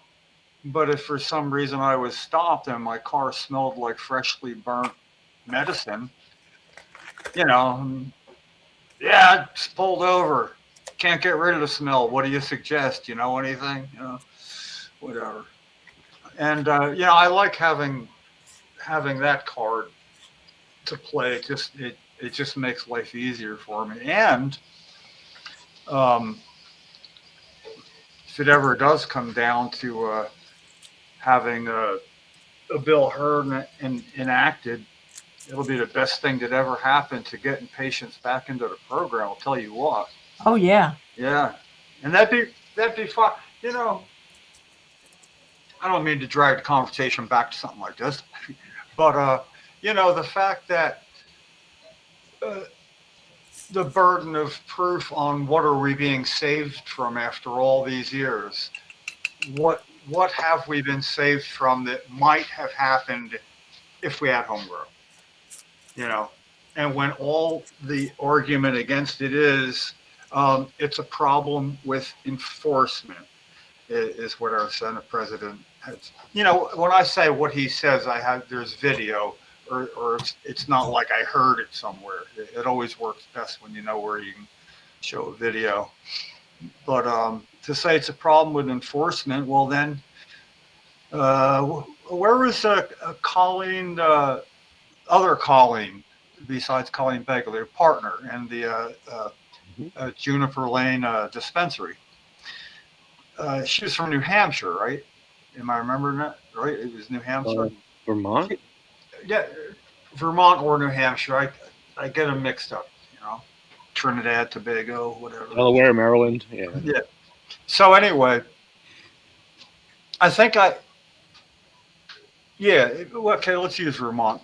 But if for some reason I was stopped and my car smelled like freshly burnt medicine, you know, yeah, I just pulled over. Can't get rid of the smell. What do you suggest? You know anything? Whatever. And I like having that card to play. It just makes life easier for me. And um, if it ever does come down to having a bill heard and enacted, it'll be the best thing that ever happened to getting patients back into the program. I'll tell you what. Oh yeah. Yeah, and that'd be fun. I don't mean to drag the conversation back to something like this, but the fact that uh, the burden of proof on what are we being saved from after all these years, what have we been saved from that might have happened if we had home grow, and when all the argument against it is it's a problem with enforcement is what our Senate president has. When I say what he says, there's video, or it's not like I heard it somewhere. It always works best when you know where you can show a video. But to say it's a problem with enforcement, well then, where was Colleen, other Colleen, besides Colleen Bagel, their partner, and the Juniper Lane dispensary? She was from New Hampshire, right? Am I remembering that right? It was New Hampshire. Vermont? Yeah, Vermont or New Hampshire. I get them mixed up. Trinidad, Tobago, whatever. Delaware, Maryland. Yeah. Yeah. So anyway, I think okay, let's use Vermont.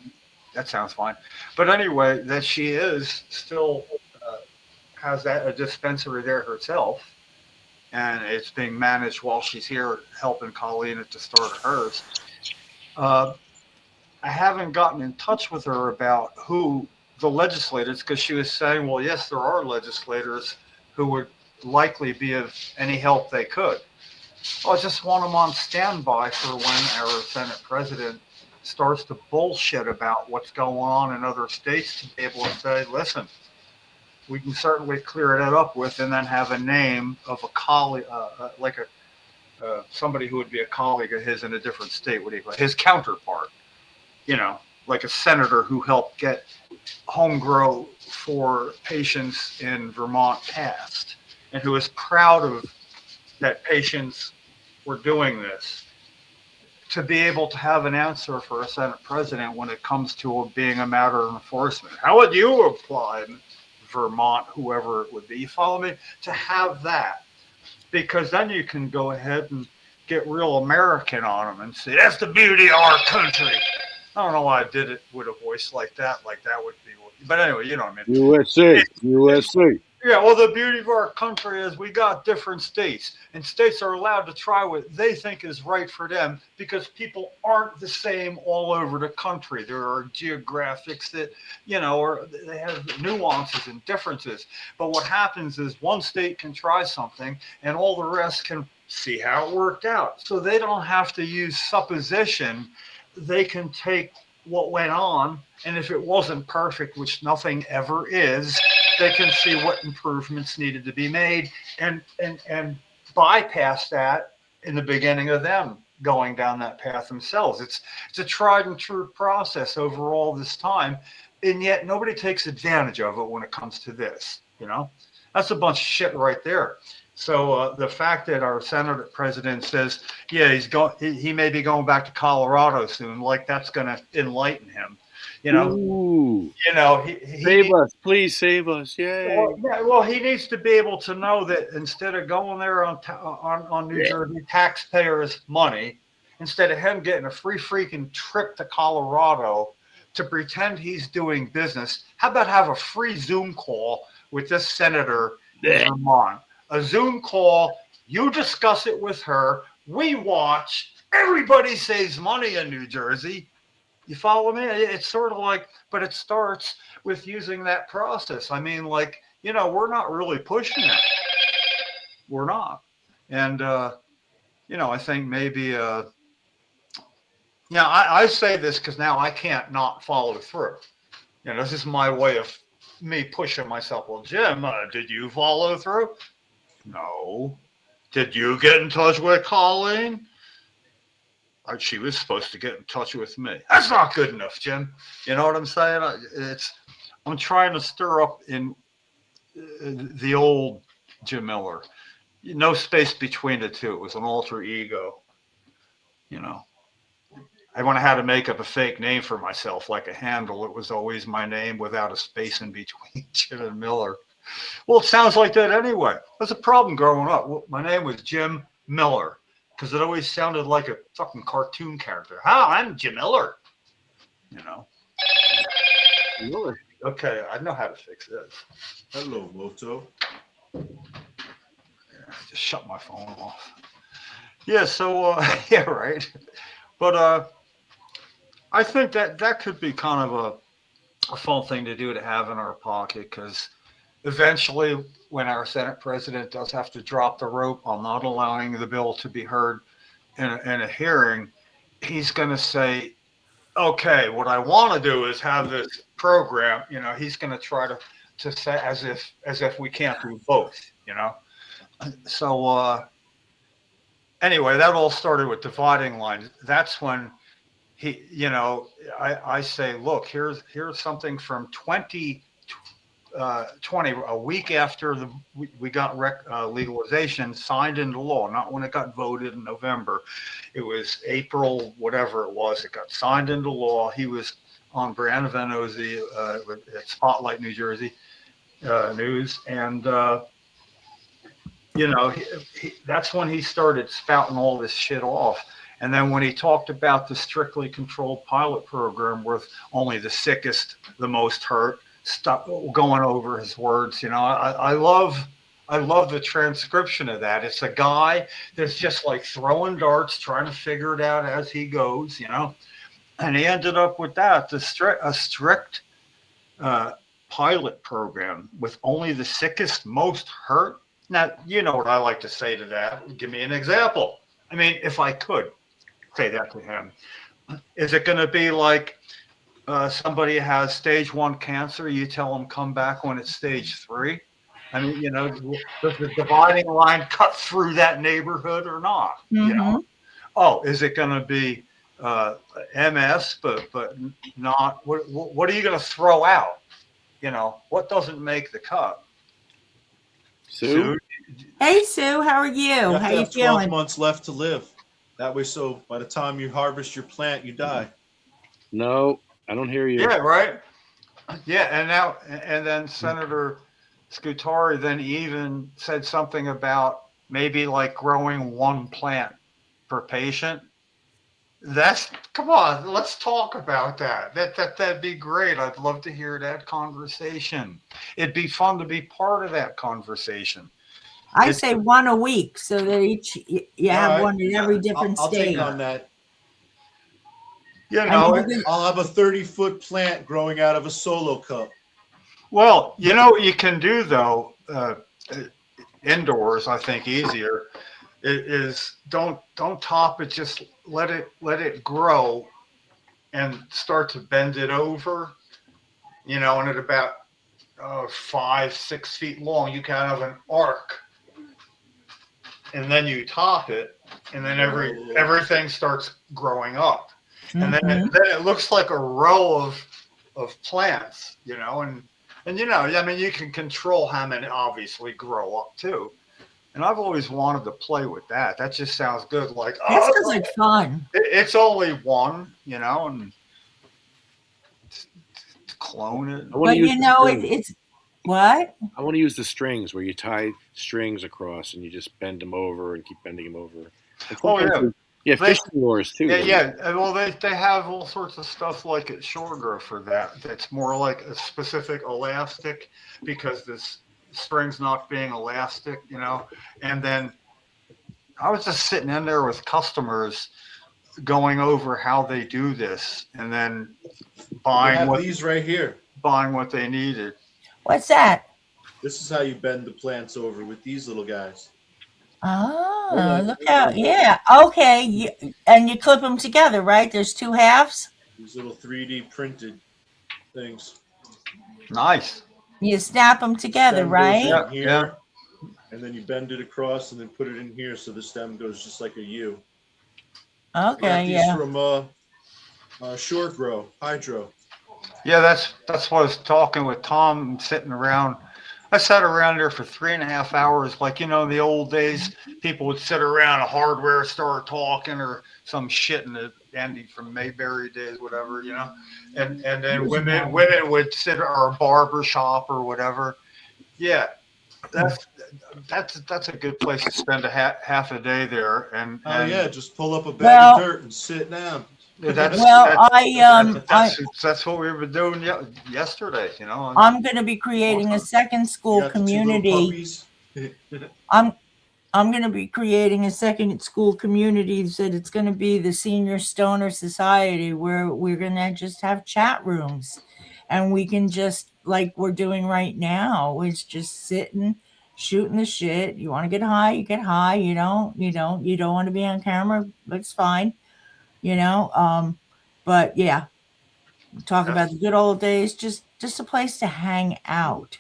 That sounds fine. But anyway, that she is still has a dispensary there herself. And it's being managed while she's here helping Colleen at the start of hers. I haven't gotten in touch with her about who the legislators, because she was saying, well, yes, there are legislators who would likely be of any help they could. Well, I just want them on standby for when our Senate president starts to bullshit about what's going on in other states to be able to say, listen, we can certainly clear that up with, and then have a name of a colleague, like somebody who would be a colleague of his in a different state. What do you call it? His counterpart, like a senator who helped get home grow for patients in Vermont passed, and who is proud of that patients we're doing this, to be able to have an answer for a Senate president when it comes to being a matter of enforcement. How would you apply in Vermont, whoever it would be? You follow me? To have that, because then you can go ahead and get real American on them and say, that's the beauty of our country. I don't know why I did it with a voice like that would be, but anyway, you know what I mean. USA, USA. Yeah, well, the beauty of our country is we got different states, and states are allowed to try what they think is right for them because people aren't the same all over the country. There are geographics that, or they have nuances and differences. But what happens is one state can try something, and all the rest can see how it worked out. So they don't have to use supposition. They can take what went on, and if it wasn't perfect, which nothing ever is, they can see what improvements needed to be made and bypass that in the beginning of them going down that path themselves. It's a tried and true process over all this time, and yet nobody takes advantage of it when it comes to this. That's a bunch of shit right there. So the fact that our Senate president says, yeah, he may be going back to Colorado soon, like that's going to enlighten him. Ooh. Save us, please save us. Yay. Well, he needs to be able to know that instead of going there on New Jersey taxpayers' money, instead of him getting a free freaking trip to Colorado to pretend he's doing business, how about have a free Zoom call with this senator in Vermont? A Zoom call, you discuss it with her, we watch, everybody saves money in New Jersey. You follow me? It's sort of like, but it starts with using that process. I mean, we're not really pushing it. We're not. And, I think maybe, I say this because now I can't not follow through. This is my way of me pushing myself. Well, Jim, did you follow through? No. Did you get in touch with Colleen? She was supposed to get in touch with me. That's not good enough, Jim. You know what I'm saying? I'm trying to stir up in the old Jim Miller. No space between the two. It was an alter ego. I want to have to make up a fake name for myself, like a handle. It was always my name without a space in between Jim and Miller. Well, it sounds like that anyway. That's a problem growing up. Well, my name was Jim Miller because it always sounded like a fucking cartoon character. I'm Jim Miller. Miller. Okay, I know how to fix this. Hello, Moto. Just shut my phone off. Yeah, so, yeah, right. But I think that could be kind of a fun thing to do to have in our pocket because eventually, when our Senate president does have to drop the rope on not allowing the bill to be heard in a hearing, he's going to say, okay, what I want to do is have this program. He's going to try to say as if we can't do both. So anyway, that all started with dividing lines. That's when I say, look, here's something from 2020, a week after we got legalization signed into law, not when it got voted in November. It was April, whatever it was. It got signed into law. He was on Brianna Venozzi at Spotlight, New Jersey News, and that's when he started spouting all this shit off. And then when he talked about the strictly controlled pilot program with only the sickest, the most hurt, stuff going over his words, I love the transcription of that. It's a guy that's just like throwing darts, trying to figure it out as he goes, and he ended up with that, a strict pilot program with only the sickest, most hurt. Now, you know what I like to say to that. Give me an example. I mean, if I could say that to him, is it going to be like somebody has stage 1 cancer, you tell them come back when it's stage 3? I mean, does the dividing line cut through that neighborhood or not? Mm-hmm. Oh, is it going to be MS, but not? What are you going to throw out? What doesn't make the cut? Sue? Hey, Sue, how are you? You have How to you have 12 feeling? months left to live. That way, so by the time you harvest your plant, you die. No, I don't hear you. Yeah, right. Yeah, and then Senator Scutari then even said something about maybe like growing one plant per patient. Come on, let's talk about that. That'd be great. I'd love to hear that conversation. It'd be fun to be part of that conversation. I say one a week so that you All have right. one in every different I'll take state. on that. You And know, you can- I'll have a 30-foot plant growing out of a solo cup. well, you know what you can do though, indoors. I think easier is don't top it. Just let it grow and start to bend it over. You know, and at about 5-6 feet long, you kind of have an arc, and then you top it, and then everything starts growing up, and then it looks like a row of plants, you know, and you know, I mean, you can control how many obviously grow up too. And I've always wanted to play with that. That just sounds good. Like, That sounds like fun. It's only one, you know, and clone it. But you know, it's what? I want to use the strings where you tie strings across and you just bend them over and keep bending them over. Oh yeah. Yeah, fishing lures too. Yeah. Well, they have all sorts of stuff like at Shorter for that. That's more like a specific elastic because this string's not being elastic, you know. And then I was just sitting in there with customers going over how they do this, and then buying these right here. Buying what they needed. What's that? This is how you bend the plants over with these little guys. Oh, look out. Yeah. Okay. And you clip them together, right? There's two halves. These little 3D printed things. Nice. You snap them together, right? Here, and then you bend it across and then put it in here so the stem goes just like a U. Okay, these from Short Grow, Hydro. Yeah, that's what I was talking with Tom, sitting around. I sat around there for 3.5 hours. Like, you know, in the old days, people would sit around a hardware store talking or some shit in the Andy from Mayberry days, whatever, you know. And then women would sit or a barber shop or whatever. Yeah, that's a good place to spend half a day there. And yeah, just pull up a bag of dirt and sit down. That's what we were doing yesterday, you know. I'm going to be creating a second school community. I'm going to be creating a second school community that it's going to be the Senior Stoner Society, where we're going to just have chat rooms, and we can just, like we're doing right now, is just sitting, shooting the shit. You want to get high, you get high. You don't want to be on camera, that's fine. You know, but yeah, talk about the good old days, just a place to hang out.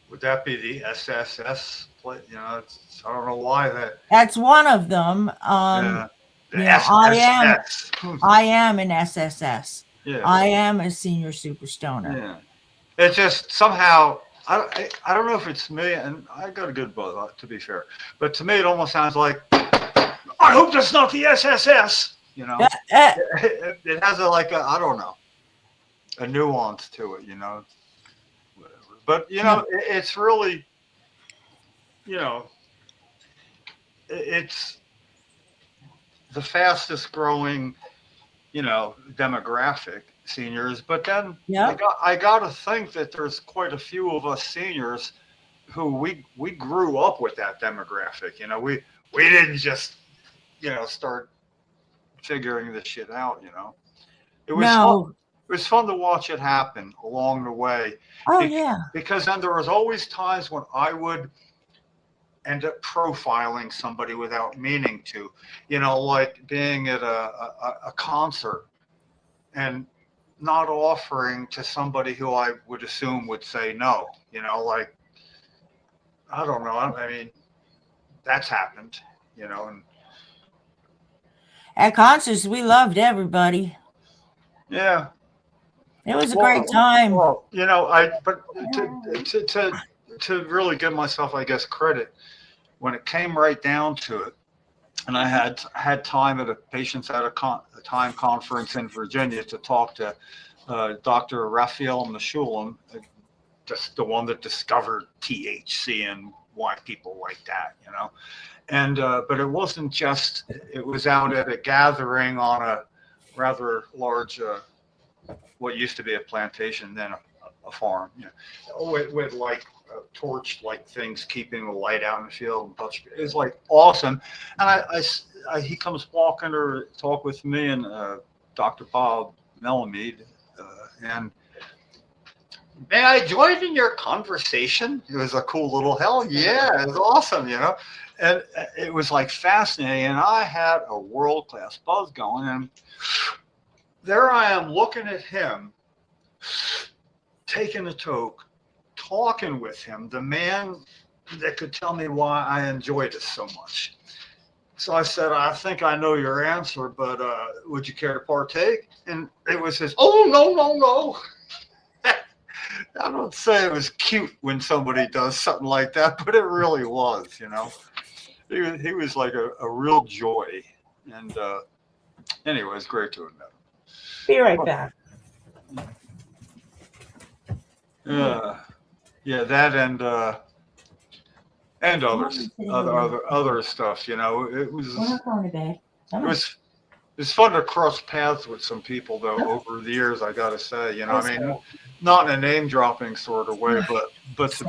Would that be the SSS place? You know, I don't know why that's one of them. I am an SSS. Yeah. I am a senior super stoner. Yeah. It's just somehow, I don't know if it's me, and I got a good buzz, to be fair, but to me it almost sounds like, I hope that's not the SSS. You know, it has I don't know, a nuance to it, you know, whatever. But, you know, it's really, you know, it's the fastest growing, you know, demographic, seniors. But then I got to think that there's quite a few of us seniors who we grew up with that demographic. You know, we didn't just, you know, start figuring this shit out, you know. It was fun to watch it happen along the way. Because then there was always times when I would end up profiling somebody without meaning to, you know, like being at a concert and not offering to somebody who I would assume would say no, you know, like, I don't know. I mean, that's happened, you know, and at concerts, we loved everybody. Yeah. It was a great time. Well, you know, but to to really give myself, I guess, credit, when it came right down to it, and I had time at a Patients at a Time conference in Virginia to talk to Dr. Raphael Meshulam, just the one that discovered THC and why people like that, you know. And but it wasn't just, it was out at a gathering on a rather large, what used to be a plantation, then a farm, you know, with like torch like things keeping the light out in the field. It was like awesome. And he comes walking or talk with me and Dr. Bob Melamede, and may I join in your conversation? It was a cool little hell yeah, it was awesome, you know. And it was like fascinating, and I had a world-class buzz going, and there I am looking at him, taking a toke, talking with him, the man that could tell me why I enjoyed it so much. So I said, I think I know your answer, but would you care to partake? And it was his, oh, no. I don't say it was cute when somebody does something like that, but it really was, you know. He was like a real joy. And anyway, it's great to have met him. Be right back. Yeah, that and other stuff, you know. It was fun to cross paths with some people though over the years, I gotta say, you know. I mean, not in a name dropping sort of way, but to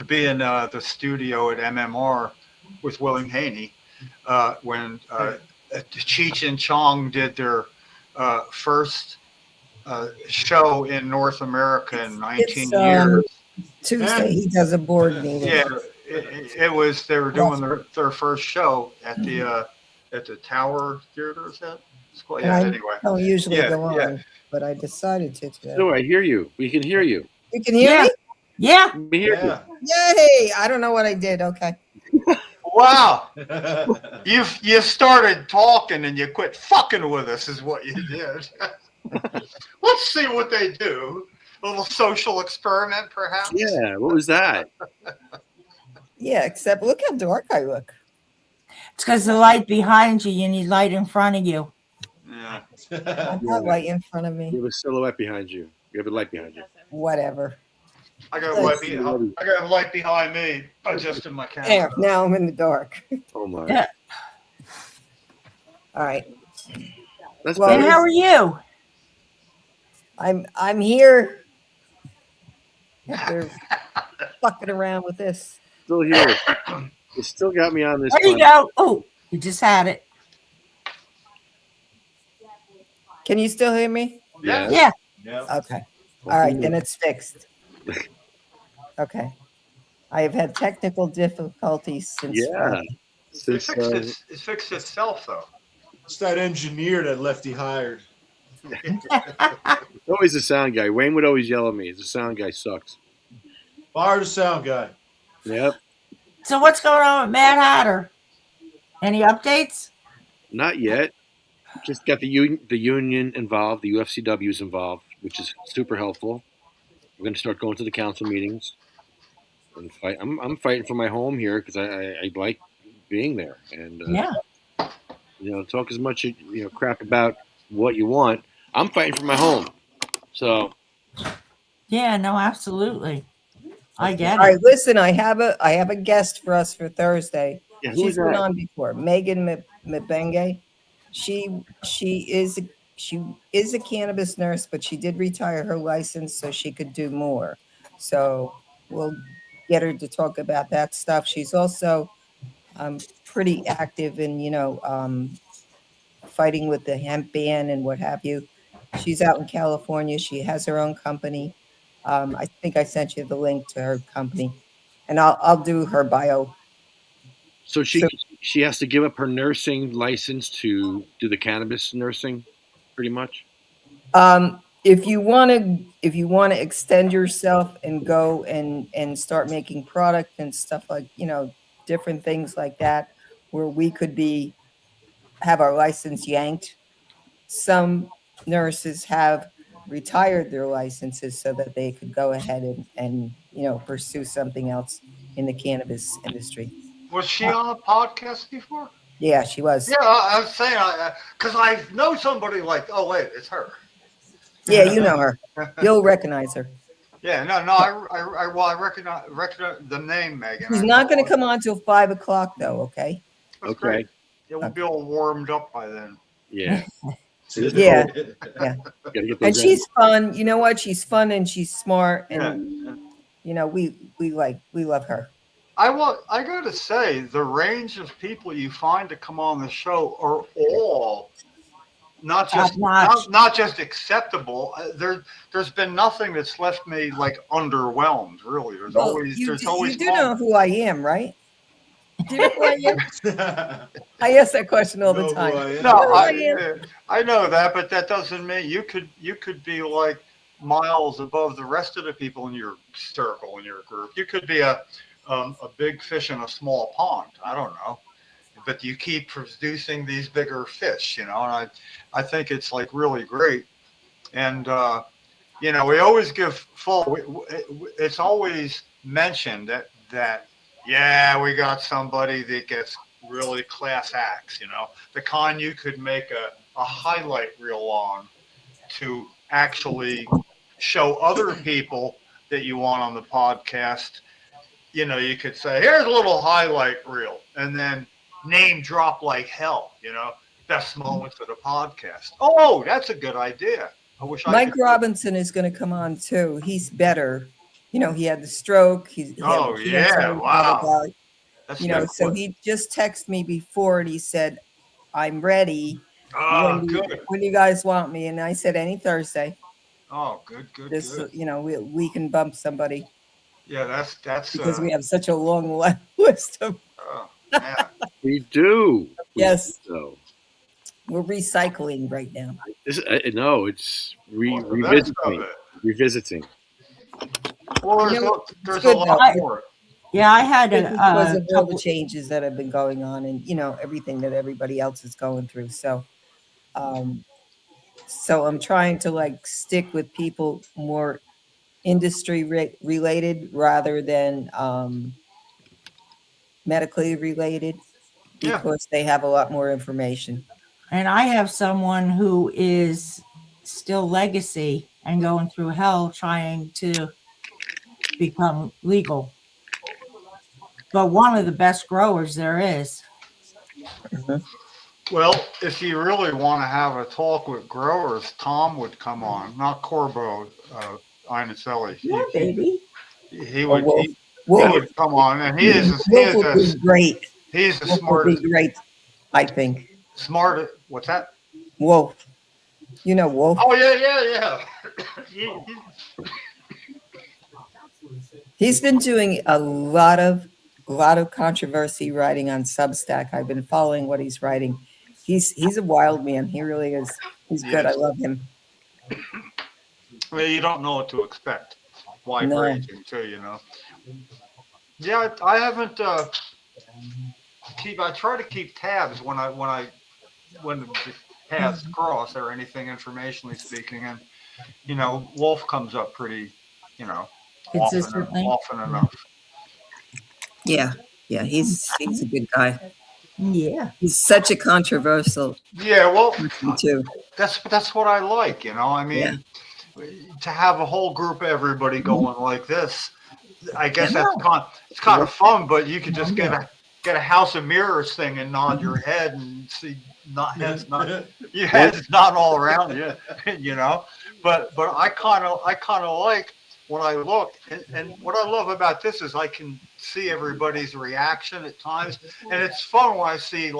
be in the studio at MMR with William Haney when Cheech and Chong did their first show in North America in 19 years. Tuesday, he does a board meeting. Yeah, it was, they were doing their first show at the Tower Theater, is that? Yeah, anyway. I don't usually go on, but I decided to today. No, I hear you. We can hear you. You can hear me? Yeah. We hear you. Yay! I don't know what I did. Okay. Wow. You started talking and you quit fucking with us is what you did. Let's see what they do. A little social experiment, perhaps? Yeah, what was that? Yeah, except look how dark I look. It's because the light behind you, you need light in front of you. Yeah. I've got light in front of me. You have a silhouette behind you. You have a light behind you. Whatever. I got a light behind me, adjusting my camera. There, now I'm in the dark. Oh my. Yeah. All right. That's Well, and how are you? I'm here. After fucking around with this. Still here. You still got me on this. There you go. Oh, you just had it. Can you still hear me? Yeah. Okay. All right, then it's fixed. Okay. I have had technical difficulties since. Yeah. It fixed itself, though. It's that engineer that Lefty hired. Always the sound guy. Wayne would always yell at me. The sound guy sucks. Fire the sound guy. Yep. So what's going on with Mad Hatter? Any updates? Not yet. Just got the union involved. The UFCW is involved, which is super helpful. We're going to start going to the council meetings and fight. I'm fighting for my home here because I like being there and talk as much crap about what you want. I'm fighting for my home. So. Yeah. No. Absolutely. I get it. All right. Listen, I have a guest for us for Thursday. Yeah, She's been on before. Megan Mbenge. She is a cannabis nurse, but she did retire her license so she could do more. So we'll get her to talk about that stuff. She's also pretty active in, fighting with the hemp ban and what have you. She's out in California. She has her own company. I think I sent you the link to her company, and I'll do her bio. So she has to give up her nursing license to do the cannabis nursing, pretty much. If you want to extend yourself and go and start making product and stuff like different things like that, where we could have our license yanked. Some nurses have retired their licenses so that they could go ahead and pursue something else in the cannabis industry. Was she on a podcast before? Yeah, she was. Yeah, I was saying, because I know somebody like, oh, wait, it's her. Yeah, you know her. You'll recognize her. Yeah, no, I recognize the name, Megan. She's not going to come on till 5 o'clock, though. Okay. That's Okay. great. Yeah, we'll be all warmed up by then. Yeah. Yeah. Yeah. Gotta get And those she's fun. You know what? She's fun and she's smart, Yeah. and we love her. I got to say, the range of people you find to come on the show are all not just acceptable. There's been nothing that's left me like underwhelmed. Really, there's always You do know who I am, right? Do you know who I am? I ask that question all the time. I know that, but that doesn't mean you could be like miles above the rest of the people in your circle, in your group. You could be a big fish in a small pond. I don't know, but you keep producing these bigger fish, and I think it's like really great. And we always give full. It's always mentioned that yeah, we got somebody that gets really class acts, the kind you could make a highlight reel on to actually show other people that you want on the podcast. You could say, here's a little highlight reel, and then name drop like hell, best moments of the podcast. Oh, that's a good idea. I wish Mike Robinson is going to come on too. He's better. He had the stroke. He wow. That's so he just texted me before and he said, I'm ready. Good. When you guys want me? And I said, any Thursday. Oh, good. We can bump somebody. Yeah, that's because we have such a long list of. Yeah. We do. Yes. So we're recycling right now. It's revisiting. Well, there's a lot more. Yeah, I had because of all the changes that have been going on, and everything that everybody else is going through. So, so I'm trying to stick with people more industry related rather than medically related, because they have a lot more information. And I have someone who is still legacy and going through hell trying to become legal, but one of the best growers there is. Well, if you really want to have a talk with growers, Tom would come on, not Corbo Inicelli. Yeah, baby. He would come on, and he is great. He's a smart. Would be great, I think. Smart. What's that? Wolf. Wolf. Oh yeah. He's been doing a lot of controversy writing on Substack. I've been following what he's writing. He's a wild man. He really is. He's good. I love him. Well, you don't know what to expect. Wide ranging too, Yeah, I haven't. I try to keep tabs when the paths cross or anything informationally speaking, and Wolf comes up pretty, often enough. Yeah, he's a good guy. Yeah, he's such a controversial. Yeah, well, too. That's what I like. I mean, to have a whole group of everybody going like this, I guess it's kind of fun. But you could just get a house of mirrors thing and nod your head and see your head's not all around you, But I kind of like when I look, and what I love about this is I can see everybody's reaction at times, and it's fun when I see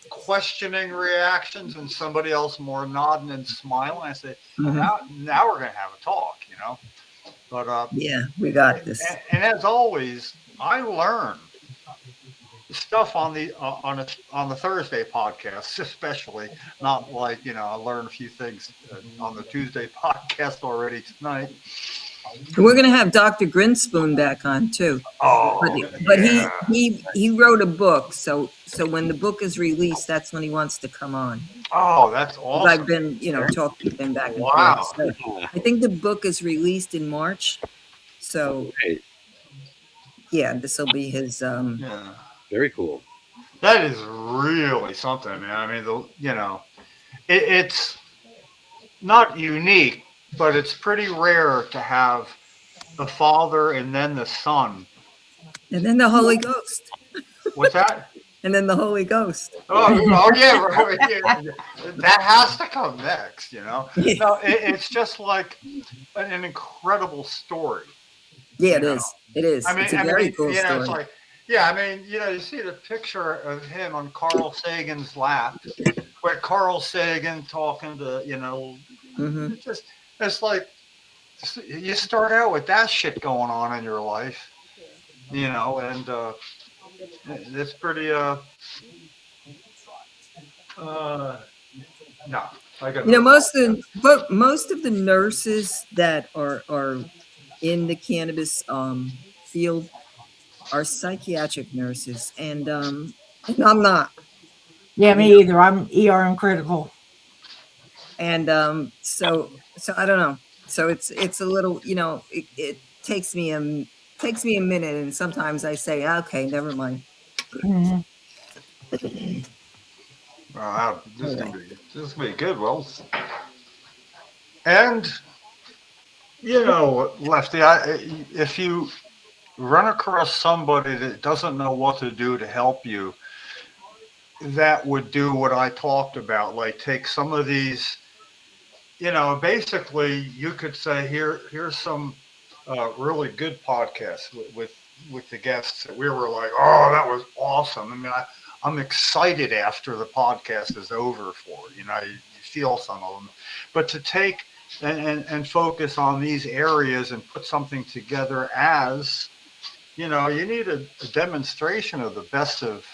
questioning reactions and somebody else more nodding and smiling. I say, now we're gonna have a talk, But we got this. And as always, I learn stuff on the Thursday podcast, especially not I learned a few things on the Tuesday podcast already tonight. We're gonna have Dr. Grinspoon back on too. Oh, But yeah. he wrote a book, so when the book is released, that's when he wants to come on. Oh, that's 'Cause awesome. I've been, talking with him back and Wow. forth. So I think the book is released in March. So Great. yeah, this will be his. Yeah. Very cool. That is really something, man. I mean, it's not unique, but it's pretty rare to have the Father and then the Son. And then the Holy Ghost. What's that? And then the Holy Ghost. Oh yeah, right. Yeah. That has to come next, No, it's just like an incredible story. Yeah, it is. It is. I mean, It's a very cool it's story. like, yeah, I mean, you see the picture of him on Carl Sagan's lap, with Carl Sagan talking to, Mhm. it's like, you start out with that shit going on in your life, and it's pretty, no, I got most of the nurses that are in the cannabis field are psychiatric nurses, and I'm not. Yeah, me either. I'm ER and critical. And so I don't know. So it's a little, it takes me a minute, and sometimes I say, okay, never mind. Mhm. Wow, this is gonna be good, Well, and Lefty, if you run across somebody that doesn't know what to do to help you, that would do what I talked about, like take some of these, basically you could say here's some really good podcasts with the guests that we were like, oh, that was awesome. I mean, I'm excited after the podcast is over for you feel some of them, but to take and focus on these areas and put something together as you need a demonstration of the best of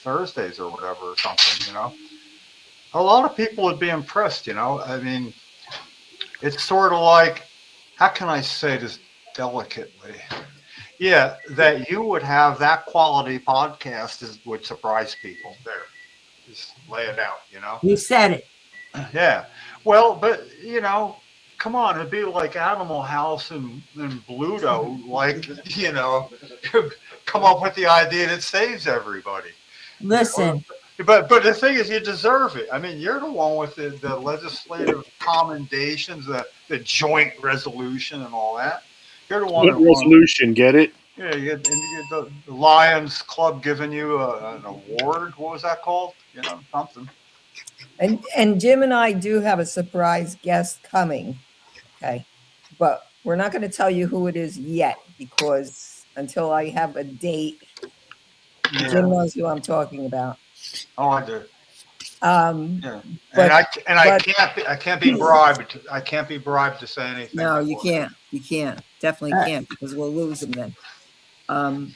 Thursdays or whatever or something. A lot of people would be impressed. I mean, it's sort of like, how can I say this delicately? Yeah, that you would have that quality podcast would surprise people. There, just lay it out. You said it. Yeah. Well, but come on, it'd be like Animal House and Bluto, like come up with the idea that saves everybody. Listen. But the thing is, you deserve it. I mean, you're the one with the legislative commendations, the joint resolution, and all that. You're the one. What resolution? Get it? Yeah, you get the Lions Club giving you an award. What was that called? Something. And Jim and I do have a surprise guest coming. Okay. But we're not going to tell you who it is yet, because until I have a date, Jim knows who I'm talking about. Oh, I do. Yeah. I can't be bribed. I can't be bribed to say anything. No, you can't. You can't. Definitely can't, because we'll lose them then.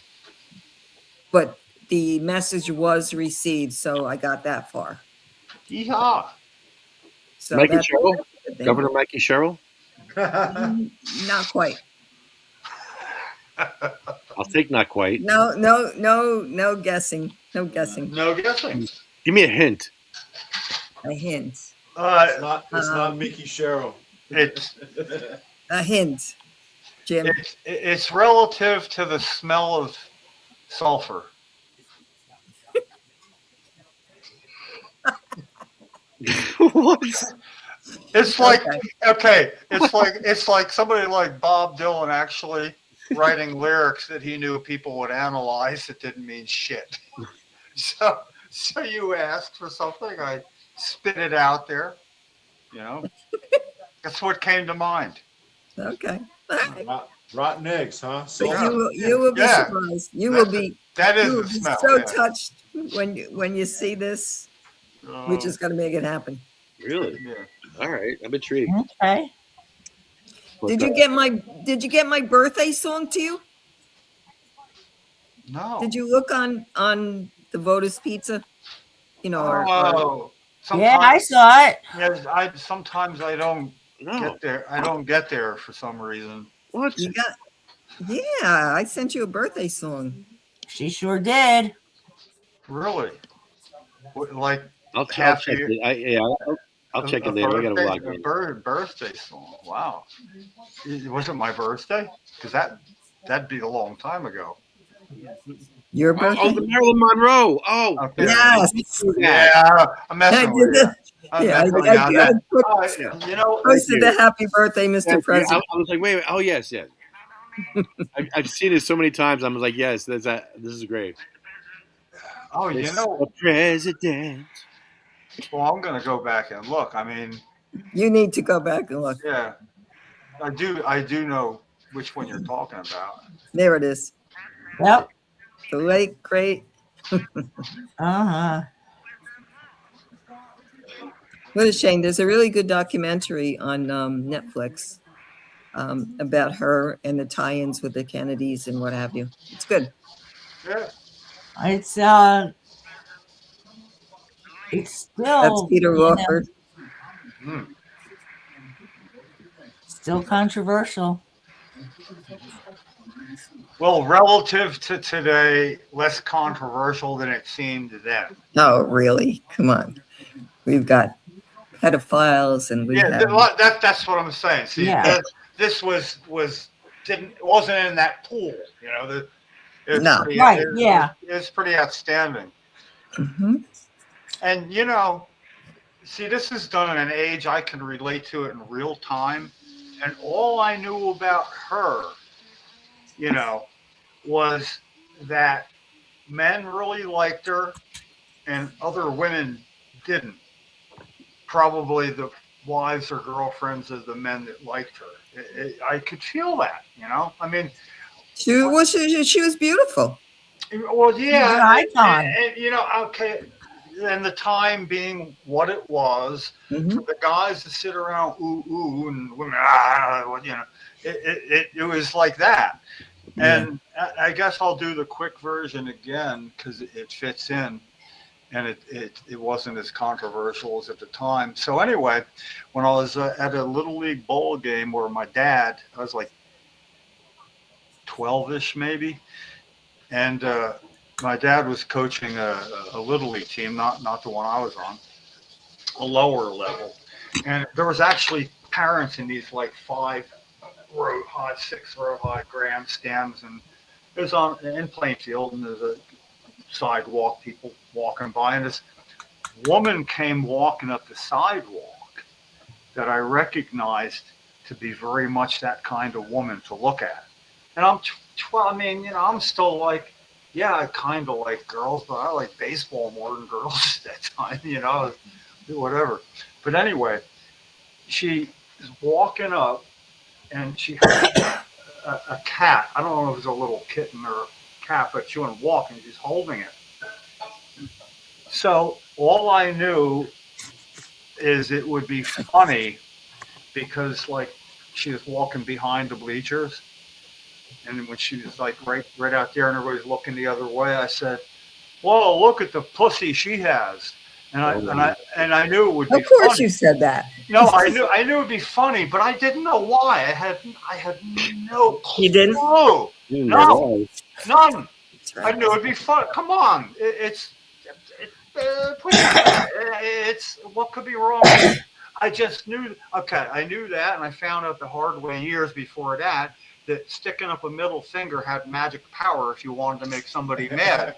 But the message was received, so I got that far. Yeehaw. So Mikey Sherrill? Governor Mikey Sherrill? Not quite. I'll take not quite. No guessing. No guessing. No guessing. Give me a hint. A hint. It's not Mickey Sherrill. It's a hint, Jim. It's relative to the smell of sulfur. What? It's like okay. It's like somebody like Bob Dylan actually writing lyrics that he knew people would analyze that didn't mean shit. So you asked for something, I spit it out there. That's what came to mind. Okay. Rotten eggs, huh? So you will be surprised. You will be smell. So touched when you see this. We're just gonna make it happen. Really? Yeah. All right. I'm intrigued. Okay. Did you get my birthday song to you? No. Did you look on the Votus Pizza? Yeah, I saw it. Yes, sometimes I don't No. get there. I don't get there for some reason. What? You got, yeah, I sent you a birthday song. She sure did. Really? Like I'll half check a, it. I'll check a it later. I got a lot. birthday song. Wow. Was it my birthday? Because that'd be a long time ago. Your Oh, birthday? the Marilyn Monroe. Oh, Okay. Yes. Yeah, I'm I messing did with you. that. I'm Yeah, messing with I you on that. put, yeah. You know, posted the happy birthday, Mr. I President. was like, wait. Oh, yes. I've seen it so many times. I was like, yes, this is great. oh, you know, The president. well, I'm gonna go back and look. I mean, You need to go back and look. yeah, I do know which one you're talking about. There it is. Yep. The late, great. Uh-huh. What a shame. There's a really good documentary on Netflix about her and the tie-ins with the Kennedys and what have you. It's good. Yeah. It's That's still, Peter Lawford. still controversial. Well, relative to today, less controversial than it seemed then. Oh, really? Come on. We've got pedophiles and we Yeah, have... that's what I'm saying. See, Yeah. this wasn't in that pool. You know, No. Right, yeah. It's pretty outstanding. Mhm. And you know, see, this is done in an age I can relate to it in real time, and all I knew about her, you know, was that men really liked her and other women didn't. Probably the wives or girlfriends of the men that liked her. I could feel that, you know. I mean, She was beautiful. well, yeah, She's an icon. and you know, okay, and the time being what it was, Mhm. for the guys to sit around ooh and women you know, it was like that. And I guess I'll do the quick version again because it fits in, and it wasn't as controversial as at the time. So anyway, when I was at a little league bowl game where my dad, I was like 12ish maybe, and my dad was coaching a little league team, not the one I was on, a lower level, and there was actually parents in these like 5-row high, 6-row high grandstands, and it was on in Plainfield, and there's a sidewalk, people walking by, and this woman came walking up the sidewalk that I recognized to be very much that kind of woman to look at. And I'm 12, I mean, you know, I'm still like, yeah, I kind of like girls, but I like baseball more than girls at that time, you know, whatever. But anyway, she is walking up and she had a cat. I don't know if it was a little kitten or a cat, but she went walking, she's holding it. So all I knew is it would be funny because like she was walking behind the bleachers, and when she was like right out there and everybody's looking the other way, I said, "Whoa, look at the pussy she has." And I knew it would be Of course funny. you said that. No, I knew it'd be funny, but I didn't know why. I had no clue. You didn't? No, none. That's right. I knew it'd be fun. Come on, it's what could be wrong? I just knew. Okay, I knew that, and I found out the hard way years before that sticking up a middle finger had magic power if you wanted to make somebody mad.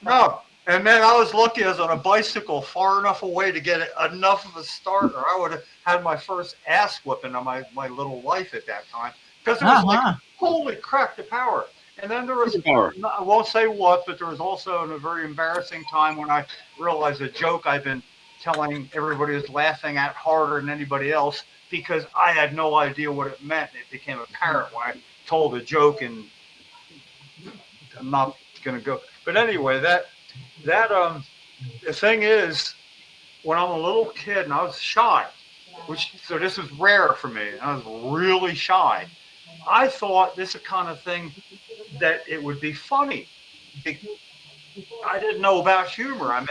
No. And then I was lucky I was on a bicycle far enough away to get enough of a start, or I would have had my first ass whipping of my little life at that time. Because it was like, holy crap, the power. And then there was, I won't say what, but there was also a very embarrassing time when I realized a joke I've been telling everybody was laughing at harder than anybody else because I had no idea what it meant. It became apparent when I told a joke, and I'm not going to go. But anyway, the thing is, when I'm a little kid and I was shy, so this was rare for me, and I was really shy. I thought this is the kind of thing that it would be funny I didn't know about humor. I mean,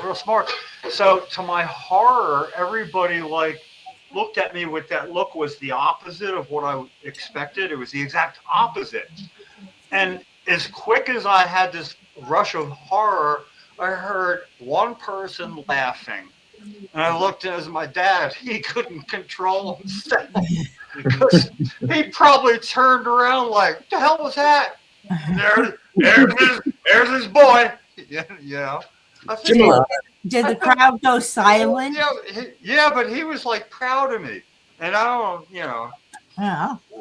real smart. So to my horror, everybody like looked at me with that look was the opposite of what I expected. It was the exact opposite. And as quick as I had this rush of horror, I heard one person laughing. And I looked at my dad. He couldn't control himself because he probably turned around like, "What the hell was that?" There's his boy. Yeah. I think, Did the crowd go silent? yeah, but he was like proud of me. And I don't, Yeah.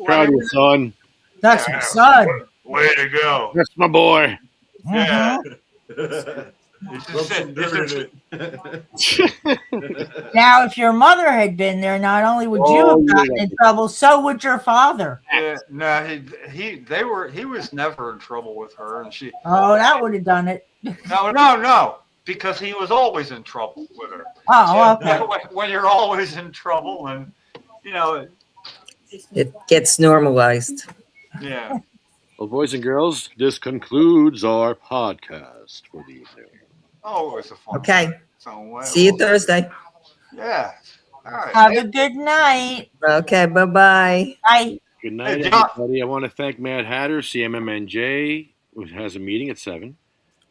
Proud of your son. That's my son. Way to go. That's my boy. Yeah. Rub some dirt in it. Now, if your mother had been there, not only would you have gotten in trouble, so would your father. Yeah, no, he was never in trouble with her, and she. Oh, that would have done it. No, because he was always in trouble with her. Oh, okay. When you're always in trouble, and It gets normalized. yeah. Well, boys and girls, this concludes our podcast for the evening. Oh, it was a fun. Okay. Time. See you Thursday. Yeah. All right. Have a good night. Okay, bye-bye. Bye. Good night, everybody. I want to thank Mad Hatter, CMMNJ, who has a meeting at 7,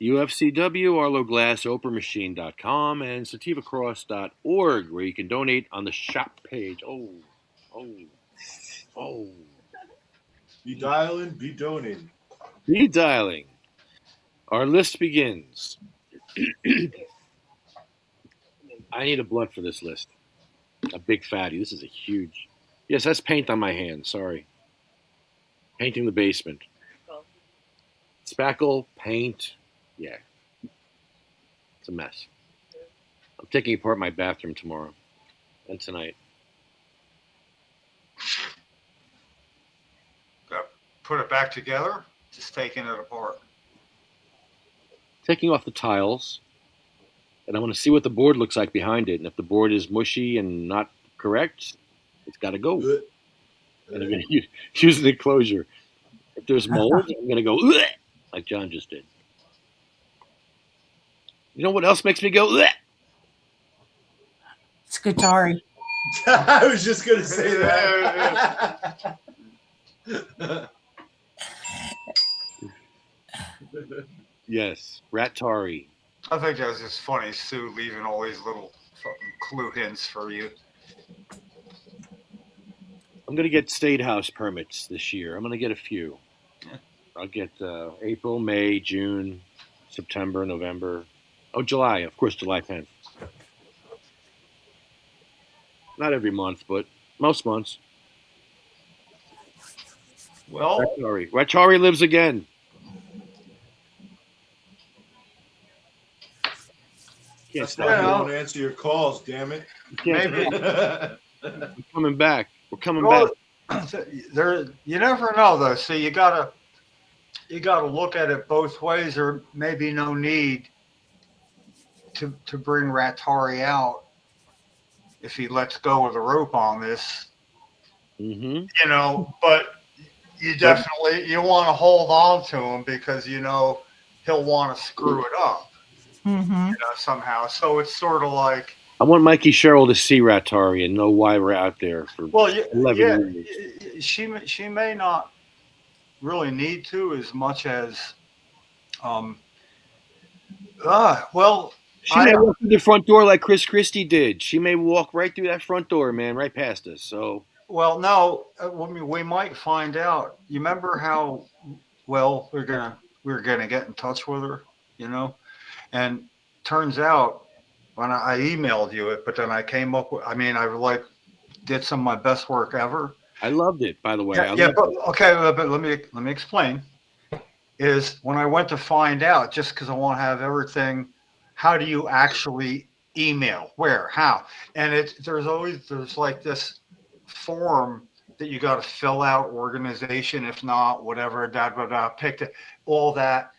UFCW, Arlo Glass, OprahMachine.com, and sativacross.org, where you can donate on the shop page. Oh. Be dialing, be donating. Be dialing. Our list begins. I need a blunt for this list. A big fatty. This is a huge. Yes, that's paint on my hand. Sorry. Painting the basement. Spackle, paint. Yeah. It's a mess. I'm taking apart my bathroom tomorrow and tonight. Put it back together. Just taking it apart. Taking off the tiles. And I want to see what the board looks like behind it. And if the board is mushy and not correct, it's got to go. And I'm going to use an enclosure. If there's mold, I'm going to go like John just did. You know what else makes me go? Scutari. I was just going to say that. Yes, Rattari. I think that was just funny, Sue leaving all these little fucking clue hints for you. I'm going to get state house permits this year. I'm going to get a few. I'll get April, May, June, September, November. Oh, July. Of course, July 10th. Not every month, but most months. Well, Rattari lives again. Can't That's why I don't answer your calls, damn it. Maybe. We're coming back. We're coming back. There, you never know though. So you gotta look at it both ways. There may be no need to bring Rattari out if he lets go of the rope on this. Mm-hmm. But you definitely you want to hold on to him because he'll want to screw it up. Mm-hmm. Somehow. So it's sort of like I want Mikey Sherrill to see Rattari and know why we're out there for 11 years. She may not really need to as much as she may walk through the front door like Chris Christie did. She may walk right through that front door, man, right past us. So no, we might find out. You remember how we're gonna get in touch with her, and turns out when I emailed you it, but then I came up with, I did some of my best work ever. I loved it, by the way. But let me explain. Is when I went to find out, just because I want to have everything, how do you actually email? Where? How? And there's like this form that you got to fill out, organization, if not, whatever, picked it, all that.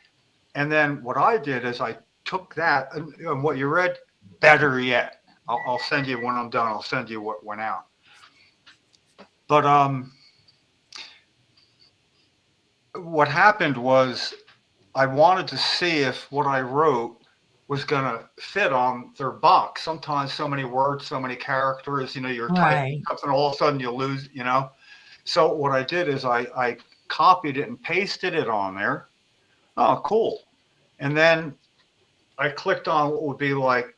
And then what I did is I took that and what you read, better yet, I'll send you when I'm done. I'll send you what went out. But what happened was I wanted to see if what I wrote was going to fit on their box. Sometimes so many words, so many characters, you're typing Right. something, all of a sudden you lose, So what I did is I copied it and pasted it on there. Oh, cool. And then I clicked on what would be like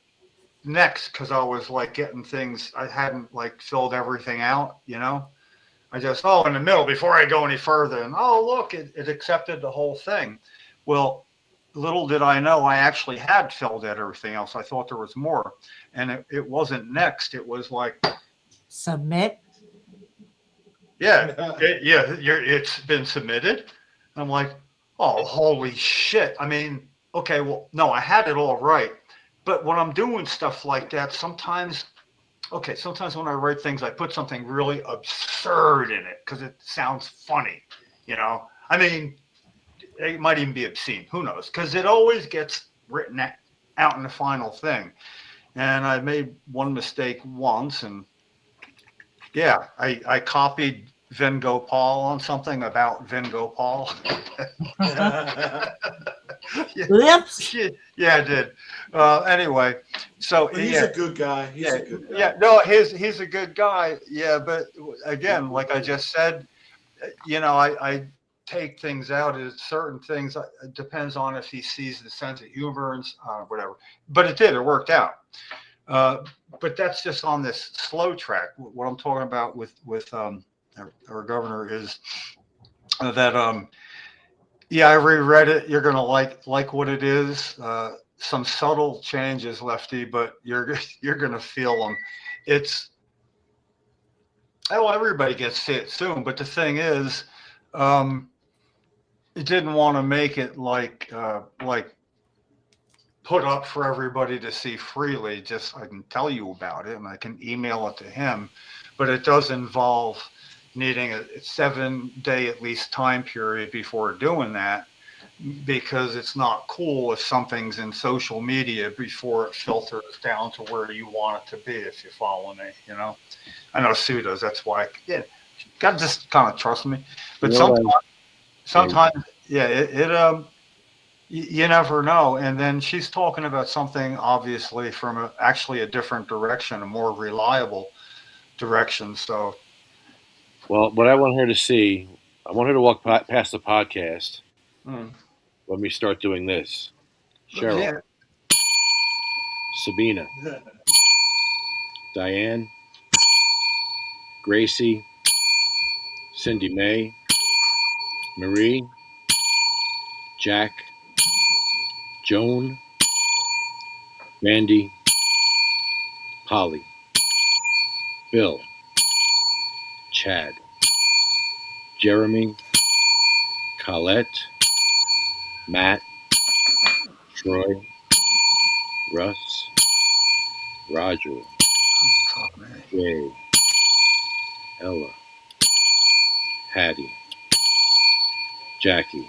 next, because I was like getting things, I hadn't like filled everything out, I just, in the middle before I go any further, and look, it accepted the whole thing. Well, little did I know I actually had filled out everything else. I thought there was more, and it wasn't next. It was like Submit. It's been submitted. I'm like, oh, holy shit. I mean, okay, well, no, I had it all right. But when I'm doing stuff like that, sometimes when I write things, I put something really absurd in it because it sounds funny, I mean, it might even be obscene. Who knows? Because it always gets written out in the final thing. And I made one mistake once, and I copied Vin Gopal on something about Vin Gopal. Lips. Yeah, I did. Anyway, so But he's a good guy. He's a good guy. Yeah, no, he's a good guy. Yeah, but again, like I just said, I take things out as certain things. It depends on if he sees the sense of humor and whatever. But it worked out. But that's just on this slow track. What I'm talking about with our governor is that I reread it. You're gonna like what it is. Some subtle changes, Lefty, but you're gonna feel them. It's everybody gets to it soon. But the thing is, it didn't want to make it like put up for everybody to see freely. Just I can tell you about it and I can email it to him, but it does involve needing a 7-day at least time period before doing that, because it's not cool if something's in social media before it filters down to where you want it to be, if you follow me. I know Sue does. That's why gotta just kind of trust me. But sometimes you never know. And then she's talking about something obviously from actually a different direction, a more reliable direction. So, well, what I want her to see, I want her to walk past the podcast. Let me start doing this. Cheryl, Sabina, Diane, Gracie, Cindy May, Marie, Jack, Joan, Randy, Polly, Bill, Chad, Jeremy, Colette, Matt, Troy, Russ, Roger, Jay, Ella, Hattie, Jackie,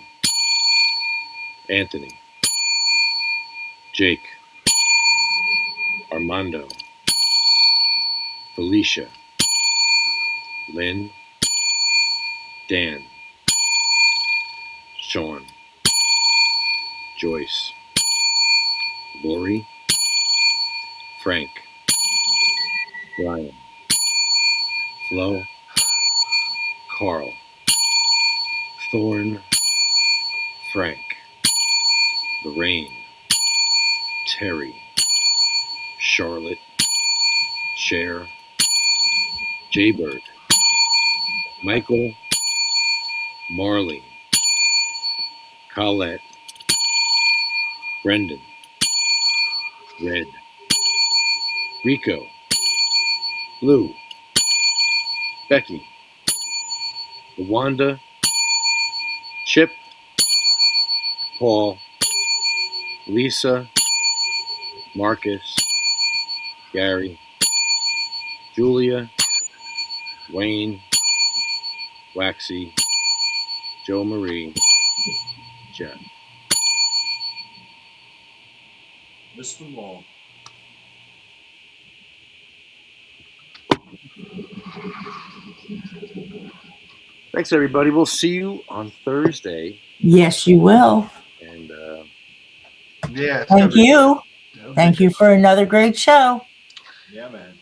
Anthony, Jake, Armando, Felicia, Lynn, Dan, Sean, Joyce, Lori, Frank, Brian, Flo, Carl, Thorne, Frank, Lorraine, Terry, Charlotte, Cher, Jaybird, Michael, Marley, Colette, Brendan, Red, Rico, Blue, Becky, Wanda, Chip, Paul, Lisa, Marcus, Gary, Julia, Wayne, Waxy, Joe Marie, Jeff. Mr. Long. Thanks, everybody. We'll see you on Thursday. Yes, you will. And Yeah. It's Thank you. Thank you for another great show. Yeah, man.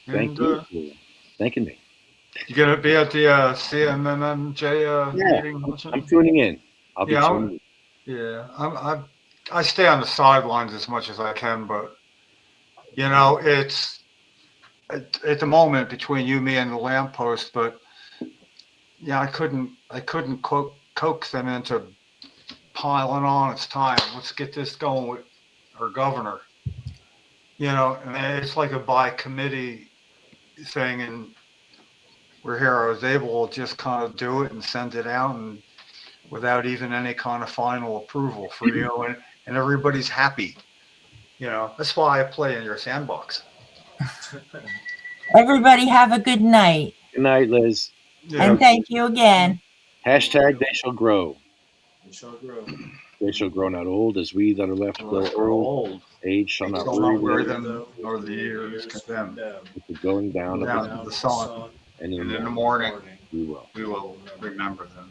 Thank you for thanking me. You gonna be at the CMMJ meeting? I'm tuning in. I'll be Yeah, tuning in. Yeah, I stay on the sidelines as much as I can, but you know, it's at the moment between you, me, and the lamppost. But yeah, I couldn't coax them into piling on. It's time. Let's get this going with our governor. You know, and it's like a by committee thing, and we're here. I was able to just kind of do it and send it out, and without even any kind of final approval for you, and everybody's happy. You know, that's why I play in your sandbox. Everybody have a good night. Good night, Liz. Yeah. And thank you again. Hashtag they shall grow. They shall grow. They shall grow not old as we that are left grow old. Age shall not worry them, nor the years condemn. with the going down of The sun, and and in the morning morning we will. remember them.